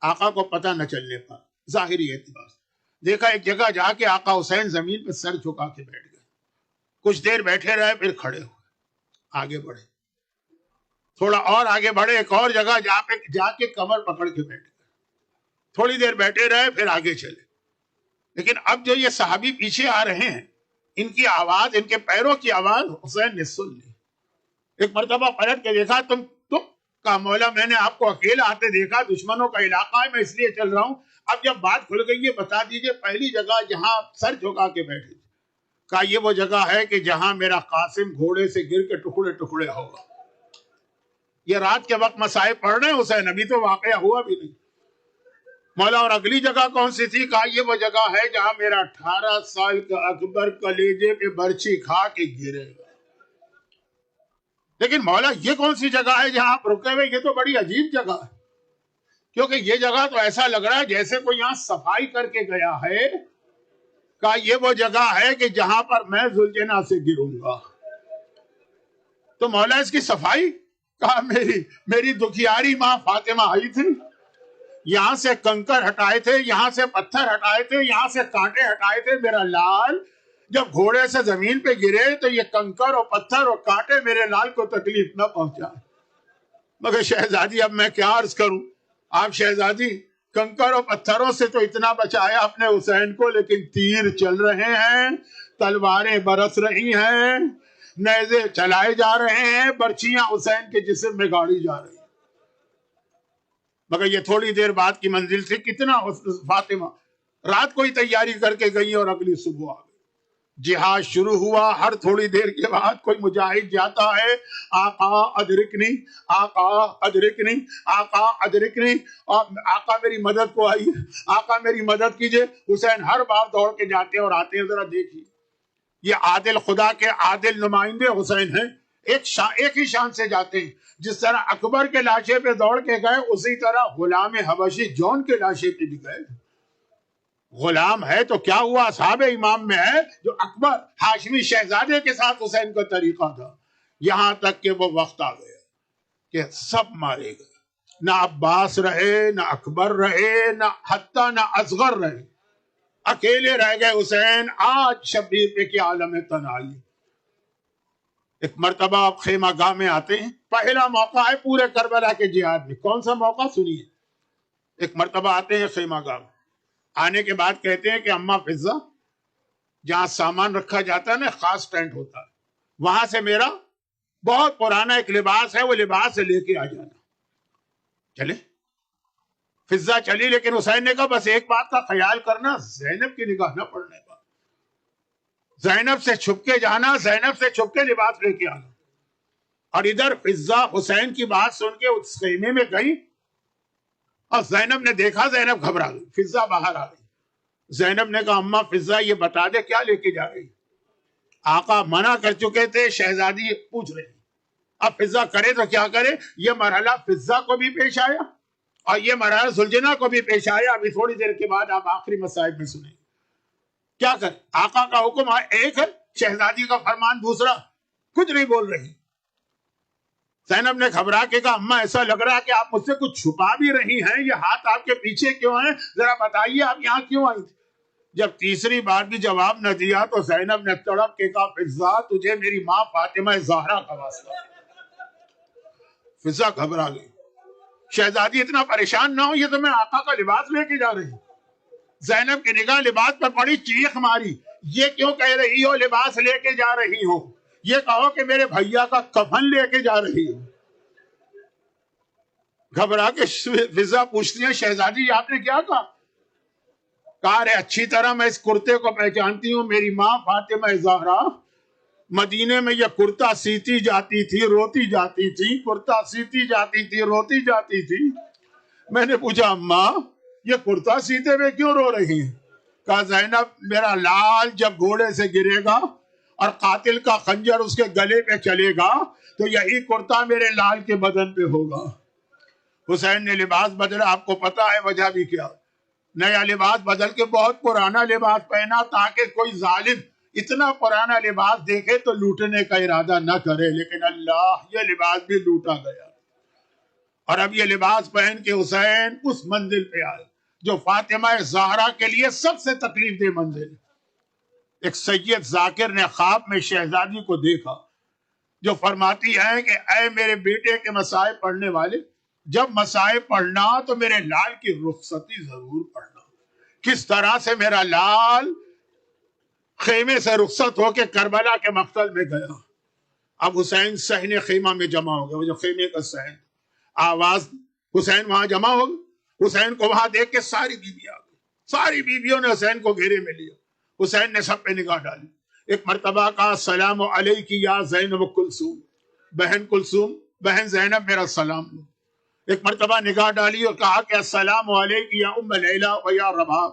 آقا کو پتہ نہ چلنے پر ظاہری اعتبار دیکھا ایک جگہ جا کے آقا حسین زمین پہ سر جھکا کے بیٹھ گئے. کچھ دیر بیٹھے رہے, پھر کھڑے ہوئے, آگے بڑھے, تھوڑا اور آگے بڑھے, ایک اور جگہ جہاں پہ جا کے کمر پکڑ کے بیٹھ گئے. تھوڑی دیر بیٹھے رہے, پھر آگے چلے. لیکن اب جو یہ صحابی پیچھے آ رہے ہیں, ان کی آواز, ان کے پیروں کی آواز حسین نے سن لی. ایک مرتبہ پلٹ کے دیکھا, تم کہا مولا میں نے آپ کو اکیلا آتے دیکھا, دشمنوں کا علاقہ ہے, میں اس لیے چل رہا ہوں. اب جب بات کھل گئی ہے بتا دیجئے پہلی جگہ جہاں سر جھکا کے بیٹھے. کہا یہ وہ جگہ ہے کہ جہاں میرا قاسم گھوڑے سے گر کے ٹکڑے ٹکڑے ہوگا. یہ رات کے وقت مصائب پڑھ رہے ہیں حسین, ابھی تو واقعہ ہوا بھی نہیں. مولا اور اگلی جگہ کون سی تھی؟ کہا یہ وہ جگہ ہے جہاں میرا 18 سال کا اکبر کلیجے پہ برچھی کھا کے گرے گا. لیکن مولا یہ کون سی جگہ ہے جہاں آپ رکے ہوئے؟ یہ تو بڑی عجیب جگہ ہے, کیونکہ یہ جگہ تو ایسا لگ رہا ہے جیسے کوئی یہاں صفائی کر کے گیا ہے. کہا یہ وہ جگہ ہے کہ جہاں پر میں ذوالجناح سے گروں گا. تو مولا اس کی صفائی؟ کہا میری دکھیاری ماں فاطمہ آئی تھی, یہاں سے کنکر ہٹائے تھے, یہاں سے پتھر ہٹائے تھے, یہاں سے کانٹے ہٹائے تھے. میرا لال جب گھوڑے سے زمین پہ گرے تو یہ کنکر اور پتھر اور کانٹے میرے لال کو تکلیف نہ پہنچائے. مگر شہزادی اب میں کیا عرض کروں, آپ شہزادی کنکر اور پتھروں سے تو اتنا بچایا اپنے حسین کو، لیکن تیر چل رہے ہیں، تلواریں برس رہی ہیں، نیزے چلائے جا رہے ہیں، برچیاں حسین کے جسم میں گاڑی جا رہی ہیں، مگر یہ تھوڑی دیر بعد کی منزل سے کتنا فاطمہ رات کو ہی تیاری کر کے گئی اور اگلی صبح آ گئی۔ جہاد شروع ہوا، ہر تھوڑی دیر کے بعد کوئی مجاہد جاتا ہے، آقا ادرکنی، آقا ادرکنی، آقا ادرکنی، آقا میری مدد کو آئیے، آقا میری مدد کیجئے۔ حسین ہر بار دوڑ کے جاتے ہیں اور آتے ہیں۔ ذرا دیکھیے، یہ عادل خدا کے عادل نمائندے حسین ہیں، ایک ہی شان سے جاتے ہیں۔ جس طرح اکبر کے لاشے پہ دوڑ کے گئے، اسی طرح غلام حبشی جون کے لاشے پہ بھی گئے۔ غلام ہے تو کیا ہوا، اصحاب امام میں ہے، جو اکبر ہاشمی شہزادے کے ساتھ حسین کا طریقہ تھا، یہاں تک کہ وہ وقت آ گیا کہ سب مارے گئے، نہ عباس رہے، نہ اکبر رہے، نہ حتیٰ نہ اصغر رہے، اکیلے رہ گئے حسین۔ آج شبیر پہ کی عالم تنہائی۔ ایک مرتبہ آپ خیمہ گاہ میں آتے ہیں، پہلا موقع ہے پورے کربلا کے جہاد میں۔ کون سا موقع سنیے؟ ایک مرتبہ آتے ہیں خیمہ گاہ میں، آنے کے بعد کہتے ہیں کہ اماں فضہ، جہاں سامان رکھا جاتا ہے نا، خاص ٹینٹ ہوتا ہے، وہاں سے میرا بہت پرانا ایک لباس ہے، وہ لباس لے کے آ جانا۔ چلے فضہ چلی، لیکن حسین نے کہا بس ایک بات کا خیال کرنا، زینب کی نگاہ نہ پڑنے پا، زینب سے چھپ کے جانا، زینب سے چھپ کے لباس لے کے آنا۔ اور ادھر فضہ حسین کی بات سن کے اس خیمے میں گئی، اور زینب نے دیکھا، زینب گھبرا گئی، فضہ باہر آ گئی۔ زینب نے کہا اماں فضہ یہ بتا دے کیا لے کے جا رہی؟ آقا منع کر چکے تھے، شہزادی پوچھ رہی، اب فضہ کرے تو کیا کرے؟ یہ مرحلہ فضہ کو بھی پیش آیا اور یہ مرحلہ سلجنا کو بھی پیش آیا۔ ابھی تھوڑی دیر کے بعد آپ آخری مصائب میں سنیں کیا کرے۔ آقا کا حکم ایک ہے، شہزادی کا فرمان دوسرا، کچھ نہیں بول رہی۔ زینب نے گھبرا کے کہا اماں ایسا لگ رہا ہے کہ آپ مجھ سے کچھ چھپا بھی رہی ہیں، یہ ہاتھ آپ کے پیچھے کیوں ہیں؟ ذرا بتائیے آپ یہاں کیوں آئی تھی؟ جب تیسری بار بھی جواب نہ دیا تو زینب نے تڑپ کے کہا فضہ تجھے میری ماں فاطمہ زہرا کا واسطہ۔ فضہ گھبرا گئی، شہزادی اتنا پریشان نہ ہو، یہ تو میں آقا کا لباس لے کے جا رہی ہوں۔ زینب کی نگاہ لباس پر پڑی، چیخ ماری، یہ کیوں کہہ رہی ہو لباس لے کے جا رہی ہو؟ یہ کہو کہ میرے بھیا کا کفن لے کے جا رہی ہو۔ گھبرا کے فضہ پوچھتی ہیں شہزادی آپ نے کیا کہا؟ کہا رہے اچھی طرح میں اس کرتے کو پہچانتی ہوں، میری ماں فاطمہ زہرا مدینے میں یہ کرتا سیتی جاتی تھی، روتی جاتی تھی، کرتا سیتی جاتی تھی، روتی جاتی تھی۔ میں نے پوچھا اماں یہ کرتا سیتے میں کیوں رو رہی ہیں؟ کہا زینب میرا لال جب گھوڑے سے گرے گا اور قاتل کا خنجر اس کے گلے پہ چلے گا تو یہی کرتا میرے لال کے بدن پہ ہوگا۔ حسین نے لباس بدلا، آپ کو پتا ہے وجہ بھی کیا؟ نیا لباس بدل کے بہت پرانا لباس پہنا تاکہ کوئی ظالم اتنا پرانا لباس دیکھے تو لوٹنے کا ارادہ نہ کرے، لیکن اللہ یہ لباس بھی لوٹا گیا۔ اور اب یہ لباس پہن کے حسین اس منزل پہ آئے جو فاطمہ زہرا کے لیے سب سے تکلیف دہ منزل ہے۔ ایک سید ذاکر نے خواب میں شہزادی کو دیکھا جو فرماتی ہے کہ اے میرے بیٹے کے مصائب پڑھنے والے، جب مصائب پڑھنا تو میرے لال کی رخصتی ضرور پڑھنا۔ کس طرح سے میرا لال خیمے سے رخصت ہو کے کربلا کے مقتل میں گیا۔ اب حسین صحن خیمہ میں جمع ہو گئے، وہ جو خیمے کا صحن، آواز حسین وہاں جمع ہو گئے۔ حسین کو وہاں دیکھ کے ساری بیویاں آ گئی، ساری بیویوں نے حسین کو گھیرے میں لیا۔ حسین نے سب پہ نگاہ ڈالی، ایک مرتبہ کہا السلام علیک یا زینب کلثوم، بہن کلثوم، بہن زینب میرا سلام لو۔ ایک مرتبہ نگاہ ڈالی اور کہا کہ السلام علیک یا ام لیلہ و یا رباب،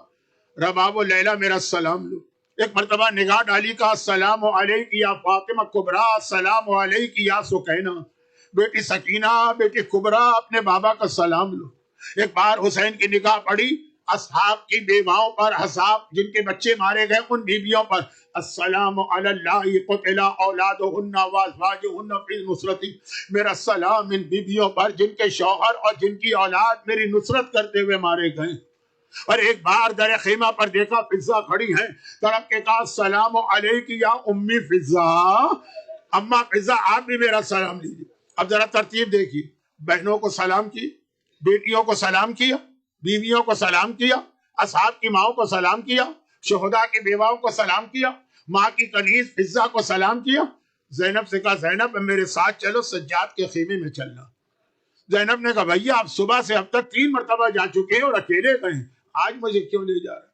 رباب و لیلہ میرا سلام لو۔ ایک مرتبہ نگاہ ڈالی، کہا السلام علیک یا فاطمہ کبریٰ، السلام علیک یا سکینہ، بیٹی سکینہ، بیٹی کبریٰ اپنے بابا کا سلام لو۔ ایک بار حسین کی نگاہ پڑی اصحاب کی بیواؤں پر، اصحاب جن کے بچے مارے گئے ان بیویوں پر، السلام علی اللہ قتل اولادہن وازواجہن فی نصرتی، میرا سلام ان بیویوں پر جن کے شوہر اور جن کی اولاد میری نصرت کرتے ہوئے مارے گئے۔ اور ایک بار در خیمہ پر دیکھا فضہ کھڑی ہیں، طرف کے کہا السلام علیک یا امی فضہ، اماں فضہ آپ بھی میرا سلام لیجیے۔ اب ذرا ترتیب دیکھیے، بہنوں کو سلام کی، بیٹیوں کو سلام کیا، بیویوں کو سلام کیا، اصحاب کی ماؤں کو سلام کیا، شہداء کی بیواؤں کو سلام کیا، ماں کی کنیز فضہ کو سلام کیا۔ زینب سے کہا زینب میرے ساتھ چلو، سجاد کے خیمے میں چلنا۔ زینب نے کہا بھیا آپ صبح سے اب تک 3 مرتبہ جا چکے ہیں اور اکیلے گئے ہیں، آج مجھے کیوں لے جا رہے؟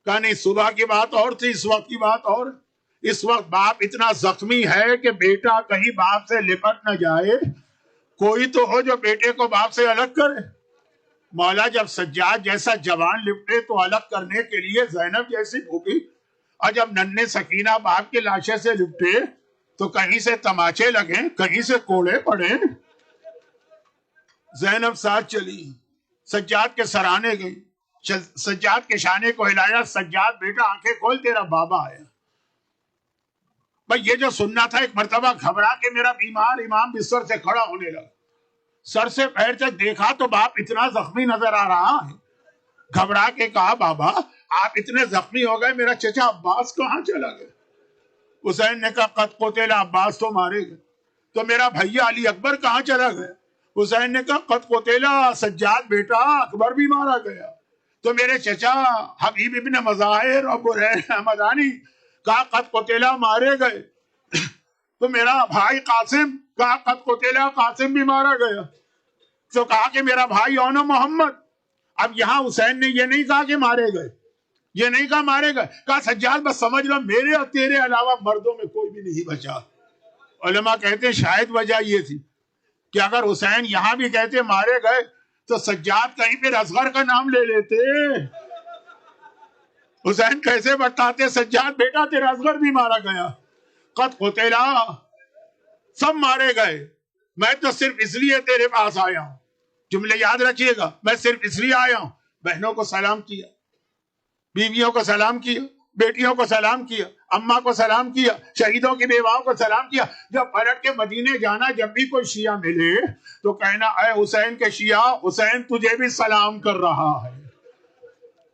کہا نہیں، صبح کی بات اور تھی، اس وقت کی بات اور۔ اس وقت باپ اتنا زخمی ہے کہ بیٹا کہیں باپ سے لپٹ نہ جائے، کوئی تو ہو جو بیٹے کو باپ سے الگ کرے۔ مولا جب سجاد جیسا جوان لپٹے تو الگ کرنے کے لیے زینب جیسی بھوکی، اور جب ننھے سکینہ باپ کے لاشے سے لپٹے تو کہیں سے تماچے لگیں، کہیں سے کوڑے پڑیں۔ زینب ساتھ چلی، سجاد کے سرانے گئی، سجاد کے شانے کو ہلایا، سجاد بیٹا آنکھیں کھول، تیرا بابا آیا۔ بھئی یہ جو سننا تھا، ایک مرتبہ گھبرا کے میرا بیمار امام بستر سے کھڑا ہونے لگا، سر سے پیر تک دیکھا تو باپ اتنا زخمی نظر آ رہا ہے۔ گھبرا کے کہا بابا آپ اتنے زخمی ہو گئے، میرا چچا عباس کہاں چلا گیا؟ حسین نے کہا قد قتل، عباس تو مارے گئے۔ تو میرا بھیا علی اکبر کہاں چلا گیا؟ حسین نے کہا قد قتل، سجاد بیٹا اکبر بھی مارا گیا۔ تو میرے چچا حبیب ابن مظاہر اور برہان حمدانی کہا قد قتل، مارے گئے۔ تو میرا بھائی قاسم کہا قد قتل، قاسم بھی مارا گیا۔ تو کہا کہ میرا بھائی اون محمد۔ اب یہاں حسین نے یہ نہیں کہا کہ مارے گئے، یہ نہیں کہا مارے گئے، کہا سجاد بس سمجھ لو میرے اور تیرے علاوہ مردوں میں کوئی بھی نہیں بچا۔ علماء کہتے ہیں شاید وجہ یہ تھی کہ اگر حسین یہاں بھی کہتے مارے گئے تو سجاد کہیں پھر اصغر کا نام لے لیتے۔ حسین کیسے بتاتے سجاد بیٹا تیرا اصغر بھی مارا گیا۔ قد قتلا، سب مارے گئے، میں تو صرف اس لیے تیرے پاس آیا ہوں۔ جملے یاد رکھیے گا، میں صرف اس لیے آیا ہوں۔ بہنوں کو سلام کیا، بیویوں کو سلام کیا، بیٹیوں کو سلام کیا، اماں کو سلام کیا، شہیدوں کی بیواؤں کو سلام کیا۔ جب پلٹ کے مدینے جانا، جب بھی کوئی شیعہ ملے تو کہنا اے حسین کے شیعہ، حسین تجھے بھی سلام کر رہا ہے۔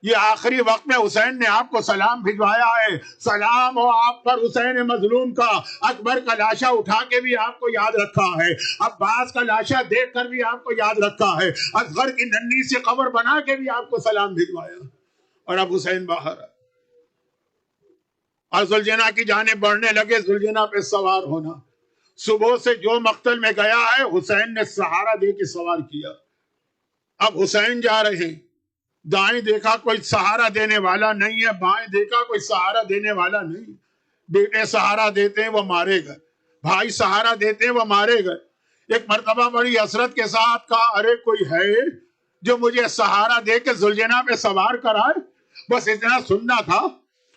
یہ آخری وقت میں حسین نے آپ کو سلام بھجوایا ہے، سلام ہو آپ پر حسین مظلوم کا۔ اکبر کا لاشا اٹھا کے بھی آپ کو یاد رکھا ہے، عباس کا لاشا دیکھ کر بھی آپ کو یاد رکھا ہے، اصغر کی ننھی سی قبر بنا کے بھی آپ کو سلام بھجوایا۔ اور اب حسین باہر اور ذوالجناح کی جانب بڑھنے لگے، ذوالجناح پہ سوار ہونا۔ صبح سے جو مقتل میں گیا ہے حسین نے سہارا دے کے سوار کیا۔ اب حسین جا رہے ہیں، دائیں دیکھا کوئی سہارا دینے والا نہیں ہے، بائیں دیکھا کوئی سہارا دینے والا نہیں۔ بیٹے سہارا دیتے ہیں وہ مارے گئے، بھائی سہارا دیتے ہیں وہ مارے گئے۔ ایک مرتبہ بڑی حسرت کے ساتھ کہا ارے کوئی ہے جو مجھے سہارا دے کے ذوالجناح پہ سوار کرائے؟ بس اتنا سننا تھا۔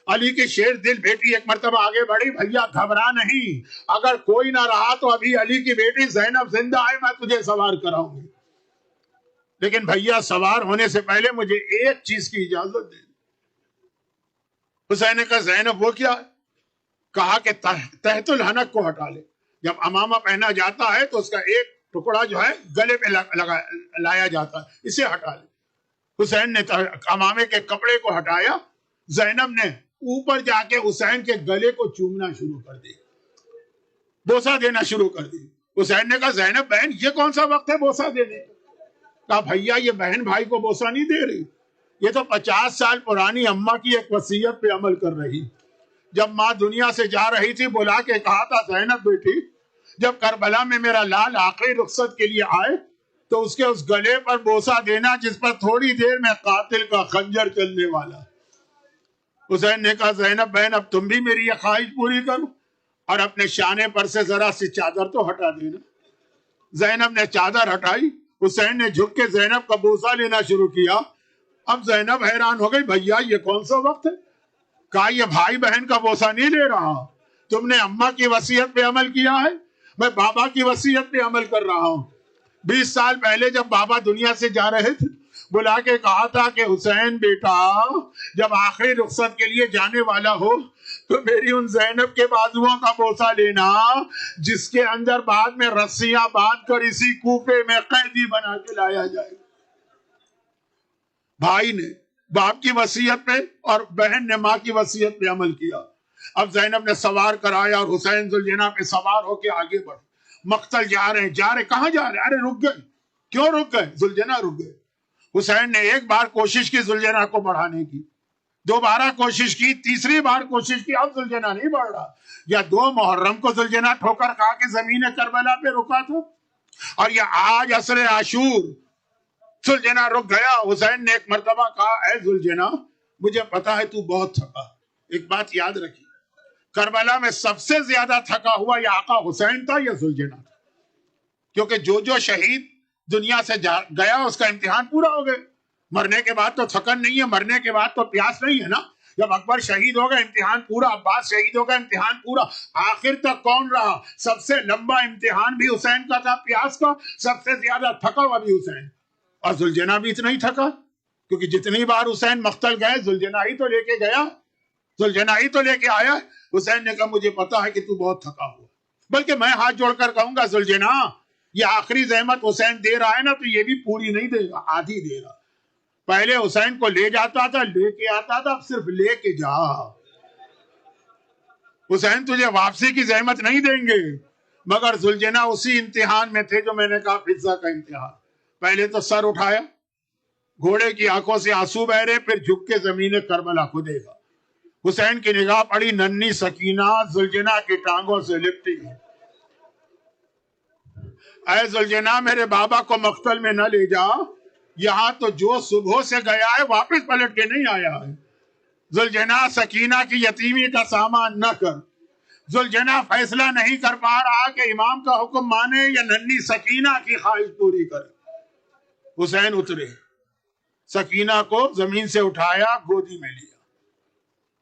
علی کی شیر دل بیٹی ایک مرتبہ آگے بڑھی، بھیا گھبرا نہیں، اگر کوئی نہ رہا تو ابھی علی کی بیٹی زینب زندہ ہے، میں تجھے سوار کراؤں گی، لیکن بھیا سوار ہونے سے پہلے مجھے ایک چیز کی اجازت دے۔ حسین نے کہا زینب وہ کیا ہے؟ کہا کہ تحت الحنک کو ہٹا لے۔ جب امامہ پہنا جاتا ہے تو اس کا ایک ٹکڑا جو ہے گلے پہ لایا جاتا ہے، اسے ہٹا لے۔ حسین نے امامے کے کپڑے کو ہٹایا، زینب نے اوپر جا کے حسین کے گلے کو چومنا شروع کر دی، بوسہ دینا شروع کر دی۔ حسین نے کہا زینب بہن یہ کون سا وقت ہے بوسہ دینے کا؟ کہا بھیا یہ بہن بھائی کو بوسہ نہیں دے رہی، یہ تو 50 سال پرانی اماں کی ایک وصیت پہ عمل کر رہی۔ جب ماں دنیا سے جا رہی تھی بلا کے کہا تھا زینب بیٹی جب کربلا میں میرا لال آخری رخصت کے لیے آئے تو اس کے اس گلے پر بوسہ دینا جس پر تھوڑی دیر میں قاتل کا خنجر چلنے والا۔ حسین نے کہا زینب بہن اب تم بھی میری یہ خواہش پوری کرو اور اپنے شانے پر سے ذرا سی چادر تو ہٹا دینا۔ زینب نے چادر ہٹائی، حسین نے جھک کے زینب کا بوسہ لینا شروع کیا۔ اب زینب حیران ہو گئی، بھیا یہ کون سا وقت ہے؟ کہا یہ بھائی بہن کا بوسہ نہیں لے رہا، تم نے اماں کی وصیت پہ عمل کیا ہے، میں بابا کی وصیت پہ عمل کر رہا ہوں۔ 20 سال پہلے جب بابا دنیا سے جا رہے تھے بلا کے کہا تھا کہ حسین بیٹا جب آخری رخصت کے لیے جانے والا ہو تو میری ان زینب کے بازوؤں کا بوسہ لینا جس کے اندر بعد میں رسیاں باندھ کر اسی کوفے میں قیدی بنا کے لایا جائے۔ بھائی نے باپ کی وصیت پہ اور بہن نے ماں کی وصیت پہ عمل کیا۔ اب زینب نے سوار کرایا اور حسین ذوالجناح پہ سوار ہو کے آگے بڑھے۔ مقتل جا رہے ہیں، کہاں جا رہے ہیں؟ ارے رک گئے، کیوں رک گئے؟ ذوالجناح رک گئے۔ حسین نے ایک بار کوشش کی زلجنا کو بڑھانے کی، دوبارہ کوشش کی، تیسری بار کوشش کی، اب زلجنا نہیں بڑھ رہا. یا 2 محرم کو زلجنا ٹھوکر کھا کے زمین کربلا پہ رکا تھا، اور یہ آج عصر عاشور زلجنا رک گیا. حسین نے ایک مرتبہ کہا اے زلجنا مجھے پتا ہے تو بہت تھکا. ایک بات یاد رکھی، کربلا میں سب سے زیادہ تھکا ہوا یا آقا حسین تھا یا زلجنا تھا، کیونکہ جو شہید دنیا سے گیا اس کا امتحان پورا ہو گیا. مرنے کے بعد تو تھکن نہیں ہے، مرنے کے بعد تو پیاس نہیں ہے نا. جب اکبر شہید ہوگا امتحان پورا، عباس شہید ہوگا امتحان پورا. آخر تک کون رہا؟ سب سے لمبا امتحان بھی حسین کا تھا پیاس کا، سب سے زیادہ تھکا ہوا بھی حسین. اور زلجنا بھی اتنا ہی تھکا، کیونکہ جتنی بار حسین مقتل گئے زلجنا ہی تو لے کے گیا، زلجنا ہی تو لے کے آیا. حسین نے کہا مجھے پتا ہے کہ تو بہت تھکا ہوا، بلکہ میں ہاتھ جوڑ کر کہوں گا زلجنا یہ آخری زحمت حسین دے رہا ہے نا تو یہ بھی پوری نہیں دے گا، آدھی دے گا. پہلے حسین کو لے جاتا تھا، لے کے آتا تھا، اب صرف لے کے جا. حسین تجھے واپسی کی زحمت نہیں دیں گے. مگر زلجنا اسی امتحان میں تھے جو میں نے کہا فضا کا امتحان. پہلے تو سر اٹھایا، گھوڑے کی آنکھوں سے آنسو بہ رہے، پھر جھک کے زمین کربلا کو دیکھا. حسین کی نگاہ پڑی، ننھی سکینہ زلجنا کی ٹانگوں سے لپٹی. اے زلجنا میرے بابا کو مقتل میں نہ لے جا، یہاں تو جو صبح سے گیا ہے واپس پلٹ کے نہیں آیا ہے. زلجنا سکینہ کی یتیمی کا سامان نہ کر. زلجنا فیصلہ نہیں کر پا رہا کہ امام کا حکم مانے یا ننھی سکینہ کی خواہش پوری کرے. حسین اترے، سکینہ کو زمین سے اٹھایا، گودی میں لیا،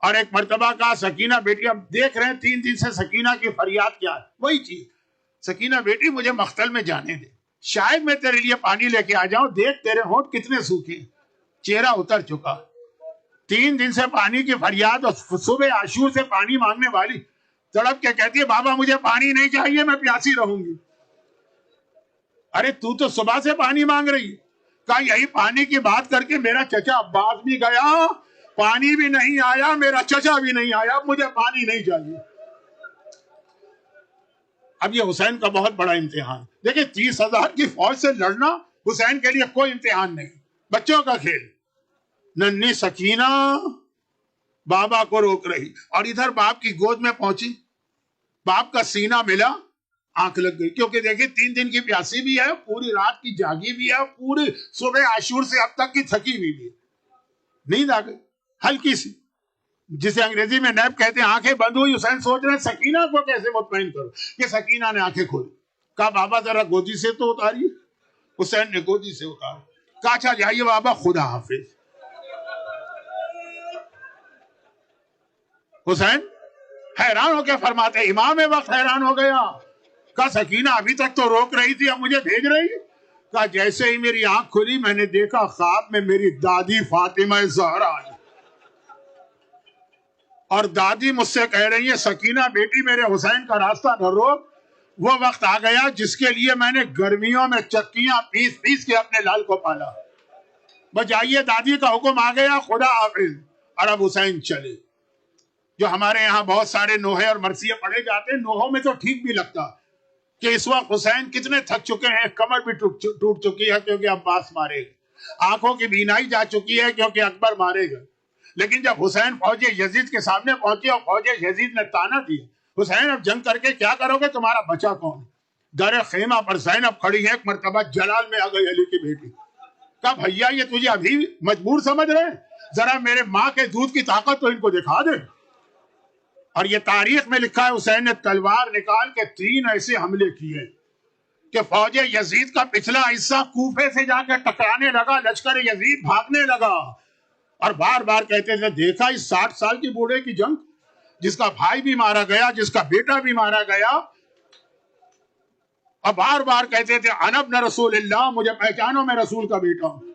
اور ایک مرتبہ کہا سکینہ بیٹی، اب دیکھ رہے ہیں 3 دن سے سکینہ کی فریاد کیا ہے، وہی چیز، سکینہ بیٹی مجھے مقتل میں جانے دے، شاید میں تیرے لیے پانی لے کے آ جاؤں، دیکھ تیرے ہونٹ کتنے سوکھے، چہرہ اتر چکا. 3 دن سے پانی کی فریاد، اور صبح عاشور سے پانی مانگنے والی تڑپ کے کہتی ہے بابا مجھے پانی نہیں چاہیے، میں پیاسی رہوں گی. ارے تو صبح سے پانی مانگ رہی ہے. کہا یہی پانی کی بات کر کے میرا چچا عباس بھی گیا، پانی بھی نہیں آیا، میرا چچا بھی نہیں آیا، اب مجھے پانی نہیں چاہیے. اب یہ حسین کا بہت بڑا امتحان. دیکھیں 30,000 کی فوج سے لڑنا حسین کے لیے کوئی امتحان نہیں، بچوں کا کھیل. ننھی سکینہ بابا کو روک رہی، اور ادھر باپ کی گود میں پہنچی، باپ کا سینہ ملا، آنکھ لگ گئی. کیونکہ دیکھیں 3 دن کی پیاسی بھی ہے، پوری رات کی جاگی بھی ہے، پوری صبح عاشور سے اب تک کی تھکی بھی ہے. نیند آ گئی ہلکی سی، جسے انگریزی میں نیپ کہتے ہیں. آنکھیں بند ہوئی، حسین سوچ رہے سکینہ کو کیسے مطمئن کرو. کہ سکینہ نے آنکھیں کھولی، کہا بابا ذرا گودی سے تو اتاری. حسین نے گودی سے اتارا، کہا اچھا جائیے بابا، خدا حافظ. حسین حیران ہو کے فرماتے امام وقت حیران ہو گیا. کہا سکینہ ابھی تک تو روک رہی تھی، اب مجھے بھیج رہی. کہا جیسے ہی میری آنکھ کھلی میں نے دیکھا خواب میں میری دادی فاطمہ زہرا آئی، اور دادی مجھ سے کہہ رہی ہے سکینہ بیٹی میرے حسین کا راستہ نہ روک. وہ وقت آ گیا جس کے لیے میں نے گرمیوں میں چکیاں پیس پیس کے اپنے لال کو پالا. بجائیے دادی کا حکم آ گیا، خدا حافظ. اور اب حسین چلے. جو ہمارے یہاں بہت سارے نوحے اور مرثیے پڑھے جاتے ہیں، نوحوں میں تو ٹھیک بھی لگتا کہ اس وقت حسین کتنے تھک چکے ہیں، کمر بھی ٹوٹ چکی ہے کیونکہ عباس مارے گئے، آنکھوں کی بینائی جا چکی ہے کیونکہ اکبر مارے گئے. لیکن جب حسین فوج یزید کے سامنے پہنچے اور فوج یزید نے تانا دیا حسین اب جنگ کر کے کیا کرو گے، تمہارا بچہ کون ہے؟ در خیمہ پر زینب کھڑی ہے. ایک مرتبہ جلال میں آ گئی علی کی بیٹی. کہا بھیا یہ تجھے ابھی مجبور سمجھ رہے ہیں، ذرا میرے ماں کے دودھ کی طاقت تو ان کو دکھا دے. اور یہ تاریخ میں لکھا ہے حسین نے تلوار نکال کے 3 ایسے حملے کیے کہ فوج یزید کا پچھلا حصہ کوفے سے جا کے ٹکرانے لگا، لشکر یزید بھاگنے لگا. اور بار بار کہتے تھے دیکھا اس 60 سال کی بوڑھے کی جنگ، جس کا بھائی بھی مارا گیا، جس کا بیٹا بھی مارا گیا. اور بار بار کہتے تھے انا ابن رسول اللہ، مجھے پہچانو میں رسول کا بیٹا ہوں.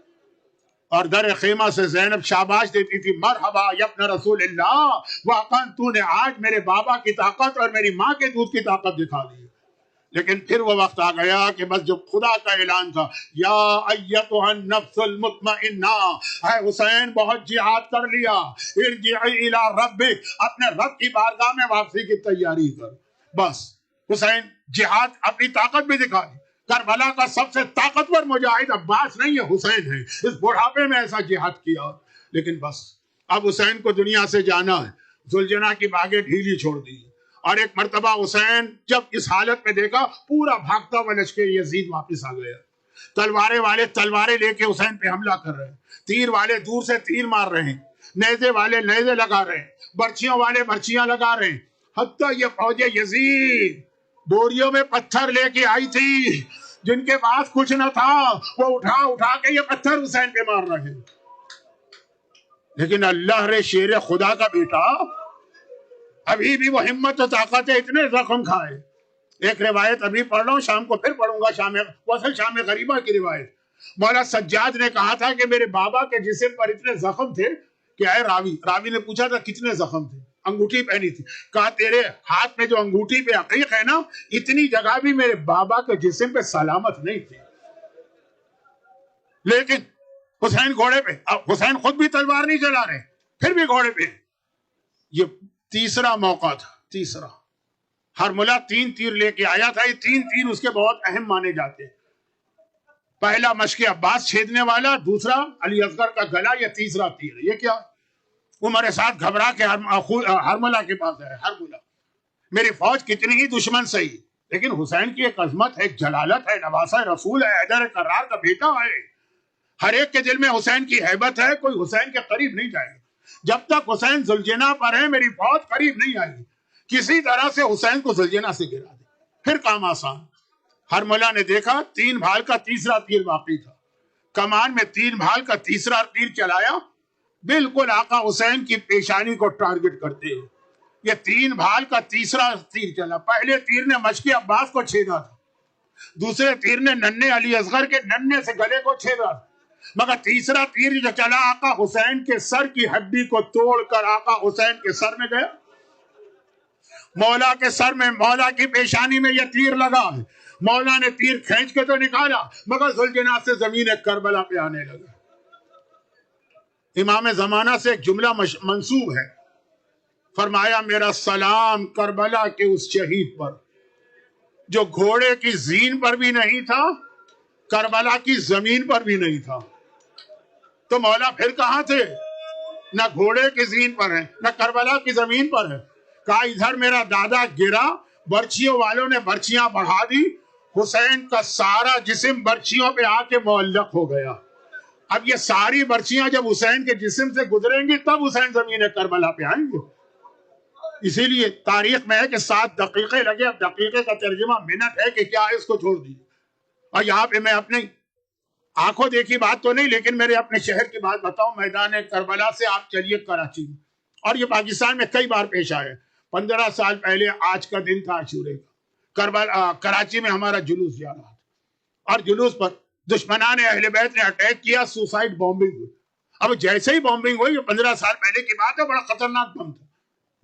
اور در خیمہ سے زینب شاباش دیتی تھی، مرحبا یا ابن رسول اللہ، واقعا تو نے آج میرے بابا کی طاقت اور میری ماں کے دودھ کی طاقت دکھا دی. لیکن پھر وہ وقت آ گیا کہ بس جو خدا کا اعلان تھا، یا ایتھا النفس المطمئنہ، اے حسین بہت جہاد کر لیا، ارجعی الی ربک، اپنے رب کی بارگاہ میں واپسی کی تیاری کر. بس حسین جہاد اپنی طاقت بھی دکھا دی. کربلا کا سب سے طاقتور مجاہد عباس نہیں ہے، حسین ہے. اس بڑھاپے میں ایسا جہاد کیا. لیکن بس اب حسین کو دنیا سے جانا ہے. ذوالجناح کی باغیں ڈھیلی چھوڑ دی. اور ایک مرتبہ حسین جب اس حالت میں دیکھا، پورا بھاگتا ہوا لشکر یزید واپس آ گیا. تلوارے والے تلواریں لے کے حسین پہ حملہ کر رہے ہیں، تیر والے دور سے تیر مار رہے ہیں، نیزے والے نیزے لگا رہے ہیں، برچیوں والے برچیاں لگا رہے ہیں. حتیٰ یہ فوج یزید بوریوں میں پتھر لے کے آئی تھی، جن کے پاس کچھ نہ تھا وہ اٹھا اٹھا کے یہ پتھر حسین پہ مار رہے ہیں. لیکن اللہ رے شیر خدا کا بیٹا ابھی بھی وہ ہمت و طاقت ہے، اتنے زخم کھائے. ایک روایت ابھی پڑھ رہا ہوں، شام کو پھر پڑھوں گا. شام غریبہ کی روایت. مولا سجاد نے کہا تھا کہ میرے بابا کے جسم پر اتنے زخم تھے کہ اے راوی نے پوچھا تھا کتنے زخم تھے. انگوٹھی پہنی تھی. کہا تیرے ہاتھ میں جو انگوٹھی پہ عقیق ہے نا، اتنی جگہ بھی میرے بابا کے جسم پہ سلامت نہیں تھی. لیکن حسین گھوڑے پہ، اب حسین خود بھی تلوار نہیں چلا رہے، پھر بھی گھوڑے پہ. یہ تیسرا موقع تھا. تیسرا ہرملہ 3 تیر لے کے آیا تھا. یہ 3 تیر اس کے بہت اہم مانے جاتے ہیں. پہلا مشق عباس چھیدنے والا، دوسرا علی اصغر کا گلا، یہ تیسرا تیر. یہ کیا؟ عمر سعد گھبرا کے ہرملہ کے پاس ہے. ہرملہ میری فوج کتنی ہی دشمن صحیح، لیکن حسین کی ایک عظمت ہے، ایک جلالت ہے، نواسہ رسول ہے، حیدر کرار کا بیٹا ہے. ہر ایک کے دل میں حسین کی ہیبت ہے. کوئی حسین کے قریب نہیں جائے گا. جب تک حسین ذوالجناح پر ہے میری فوج قریب نہیں آئے گی. کسی طرح سے حسین کو ذوالجناح سے گرا دے، پھر کام آسان. ہرملہ نے دیکھا 3 بھال کا تیسرا تیر باقی تھا. کمان میں 3 بھال کا تیسرا تیر چلایا، بالکل آقا حسین کی پیشانی کو ٹارگٹ کرتے ہیں. یہ 3 بھال کا تیسرا تیر چلا. پہلے تیر نے مشکی عباس کو چھیدا تھا، دوسرے تیر نے ننھے علی اصغر کے ننھے سے گلے کو چھیدا تھا، مگر تیسرا تیر جو چلا آقا حسین کے سر کی ہڈی کو توڑ کر آقا حسین کے سر میں گیا. مولا کے سر میں، مولا کی پیشانی میں یہ تیر لگا ہے. مولا نے تیر کھینچ کے تو نکالا، مگر ذوالجناح سے زمین کربلا پہ آنے لگا. امام زمانہ سے ایک جملہ منسوب ہے، فرمایا میرا سلام کربلا کے اس شہید پر جو گھوڑے کی زین پر بھی نہیں تھا، کربلا کی زمین پر بھی نہیں تھا. تو مولا پھر کہاں تھے؟ نہ گھوڑے کی زین پر ہے، نہ کربلا کی زمین پر ہے. کہا ادھر میرا دادا گرا، برچیوں والوں نے برچیاں بڑھا دی، حسین کا سارا جسم برچیوں پہ آ کے معلق ہو گیا. اب یہ ساری برچیاں جب حسین کے جسم سے گزریں گی تب حسین زمین کربلا پہ آئیں گے. اسی لیے تاریخ میں ہے کہ 7 دقیقے لگے. اب دقیقے کا ترجمہ منٹ ہے کہ کیا ہے، اس کو چھوڑ دیجیے. اور یہاں پہ میں اپنی آنکھوں دیکھی بات تو نہیں، لیکن میرے اپنے شہر کی بات بتاؤں. میدان کربلا سے آپ چلیے کراچی میں، اور یہ پاکستان میں کئی بار پیش آئے. 15 سال پہلے آج کا دن تھا عاشورے کا. کراچی میں ہمارا جلوس جا رہا تھا، اور جلوس پر دشمنان اہل بیت نے اٹیک کیا، سوسائڈ بامبنگ ہوئی. اب جیسے ہی بامبنگ ہوئی، 15 سال پہلے کی بات ہے، بڑا خطرناک بم تھا.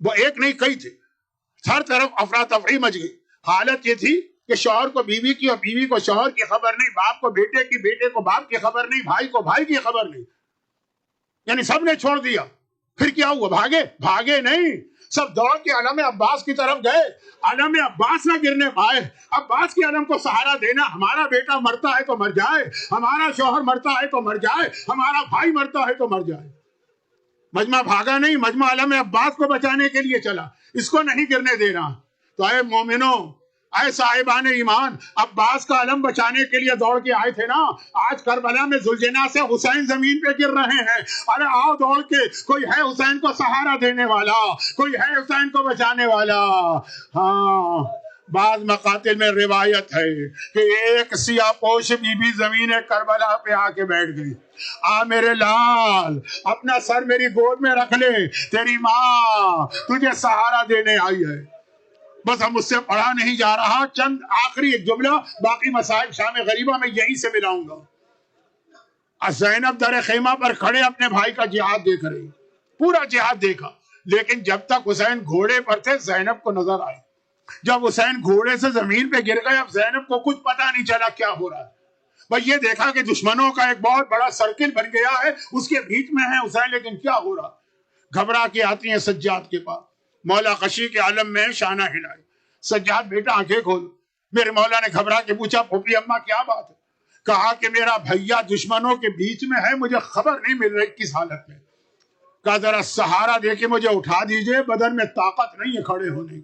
وہ ایک نہیں کئی تھے. ہر طرف افراتفری مچ گئی. حالت یہ تھی کہ شوہر کو بیوی کی اور بیوی کو شوہر کی خبر نہیں، باپ کو بیٹے کی، بیٹے کو باپ کی خبر نہیں، بھائی کو بھائی کی خبر نہیں. یعنی سب نے چھوڑ دیا. پھر کیا ہوا؟ بھاگے نہیں، سب دوڑ کے علم عباس کی طرف گئے. علم عباس نہ گرنے پائے. عباس کے علم کو سہارا دینا. ہمارا بیٹا مرتا ہے تو مر جائے، ہمارا شوہر مرتا ہے تو مر جائے، ہمارا بھائی مرتا ہے تو مر جائے. مجمع بھاگا نہیں، مجمع علم عباس کو بچانے کے لیے چلا، اس کو نہیں گرنے دینا. تو اے مومنوں، اے صاحبان ایمان، عباس کا علم بچانے کے لیے دوڑ کے آئے تھے نا. آج کربلا میں ذوالجناح سے حسین زمین پہ گر رہے ہیں. ارے آؤ دوڑ کے، کوئی ہے حسین کو سہارا دینے والا، کوئی ہے حسین کو بچانے والا. ہاں، بعض مقاتل میں روایت ہے کہ ایک سیاہ پوش بی بی زمین کربلا پہ آ کے بیٹھ گئی. آ میرے لال، اپنا سر میری گود میں رکھ لے، تیری ماں تجھے سہارا دینے آئی ہے. بس ہم اس سے پڑھا نہیں جا رہا. چند آخری ایک جملہ، باقی مسائل شام غریبہ میں یہیں سے ملاؤں گا. زینب در خیمہ پر کھڑے اپنے بھائی کا جہاد دیکھ رہی، پورا جہاد دیکھا. لیکن جب تک حسین گھوڑے پر تھے زینب کو نظر آئے. جب حسین گھوڑے سے زمین پہ گر گئے، اب زینب کو کچھ پتا نہیں چلا کیا ہو رہا ہے. بس یہ دیکھا کہ دشمنوں کا ایک بہت بڑا سرکل بن گیا ہے، اس کے بیچ میں ہے حسین. لیکن کیا ہو رہا؟ گھبرا کے آتی ہیں سجاد کے پاس. مولا خشی کے عالم میں شانہ ہلائے. سجاد بیٹا آنکھیں کھول. میرے مولا نے گھبرا کے پوچھا پھوپھی اماں کیا بات ہے؟ کہا کہ میرا بھیا دشمنوں کے بیچ میں ہے، مجھے خبر نہیں مل رہی کس حالت میں. کہا ذرا سہارا دے کے مجھے اٹھا دیجئے، بدن میں طاقت نہیں ہے کھڑے ہونے کی.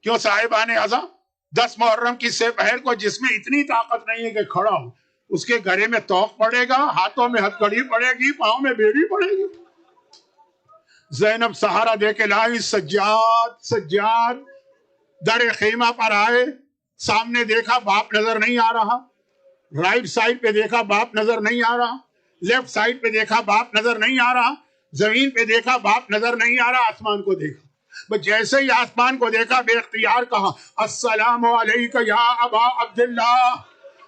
کیوں صاحبان اعظم، 10 محرم کی سے پہر کو جس میں اتنی طاقت نہیں ہے کہ کھڑا ہو، اس کے گھرے میں توق پڑے گا، ہاتھوں میں ہتھ کڑی پڑے گی، پاؤں میں بیڑی پڑے گی. زینب سہارا دے کے لائی. سجاد در خیمہ پر آئے. سامنے دیکھا باپ نظر نہیں آ رہا، رائٹ سائڈ پہ دیکھا باپ نظر نہیں آ رہا، لیفٹ سائڈ پہ دیکھا باپ نظر نہیں آ رہا، زمین پہ دیکھا باپ نظر نہیں آ رہا، آسمان کو دیکھا. بس جیسے ہی آسمان کو دیکھا بے اختیار کہا السلام علیکہ یا ابا عبداللہ،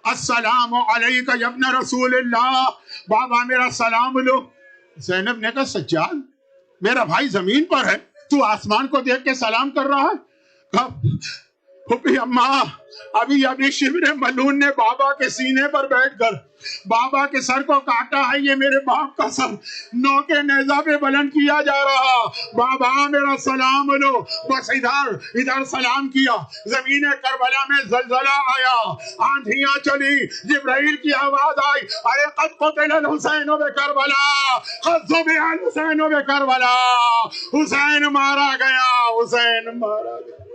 السلام علیکہ یا ابن رسول اللہ، بابا میرا سلام لو. زینب نے کہا سجاد میرا بھائی زمین پر ہے، تو آسمان کو دیکھ کے سلام کر رہا ہے؟ کہا پھوپھی اماں ابھی شبر ملون نے بابا کے سینے پر بیٹھ کر بابا کے سر کو کاٹا ہے، یہ میرے باپ کا سر نوکے نیزہ پہ بلند کیا جا رہا، بابا میرا سلام لو. بس ادھر سلام کیا. زمین کربلا میں زلزلہ آیا، آندھیاں چلی، جبرائیل کی آواز آئی ارے قد قتل الحسین بکربلا، قد ذبح الحسین بکربلا، حسین مارا گیا، حسین مارا گیا.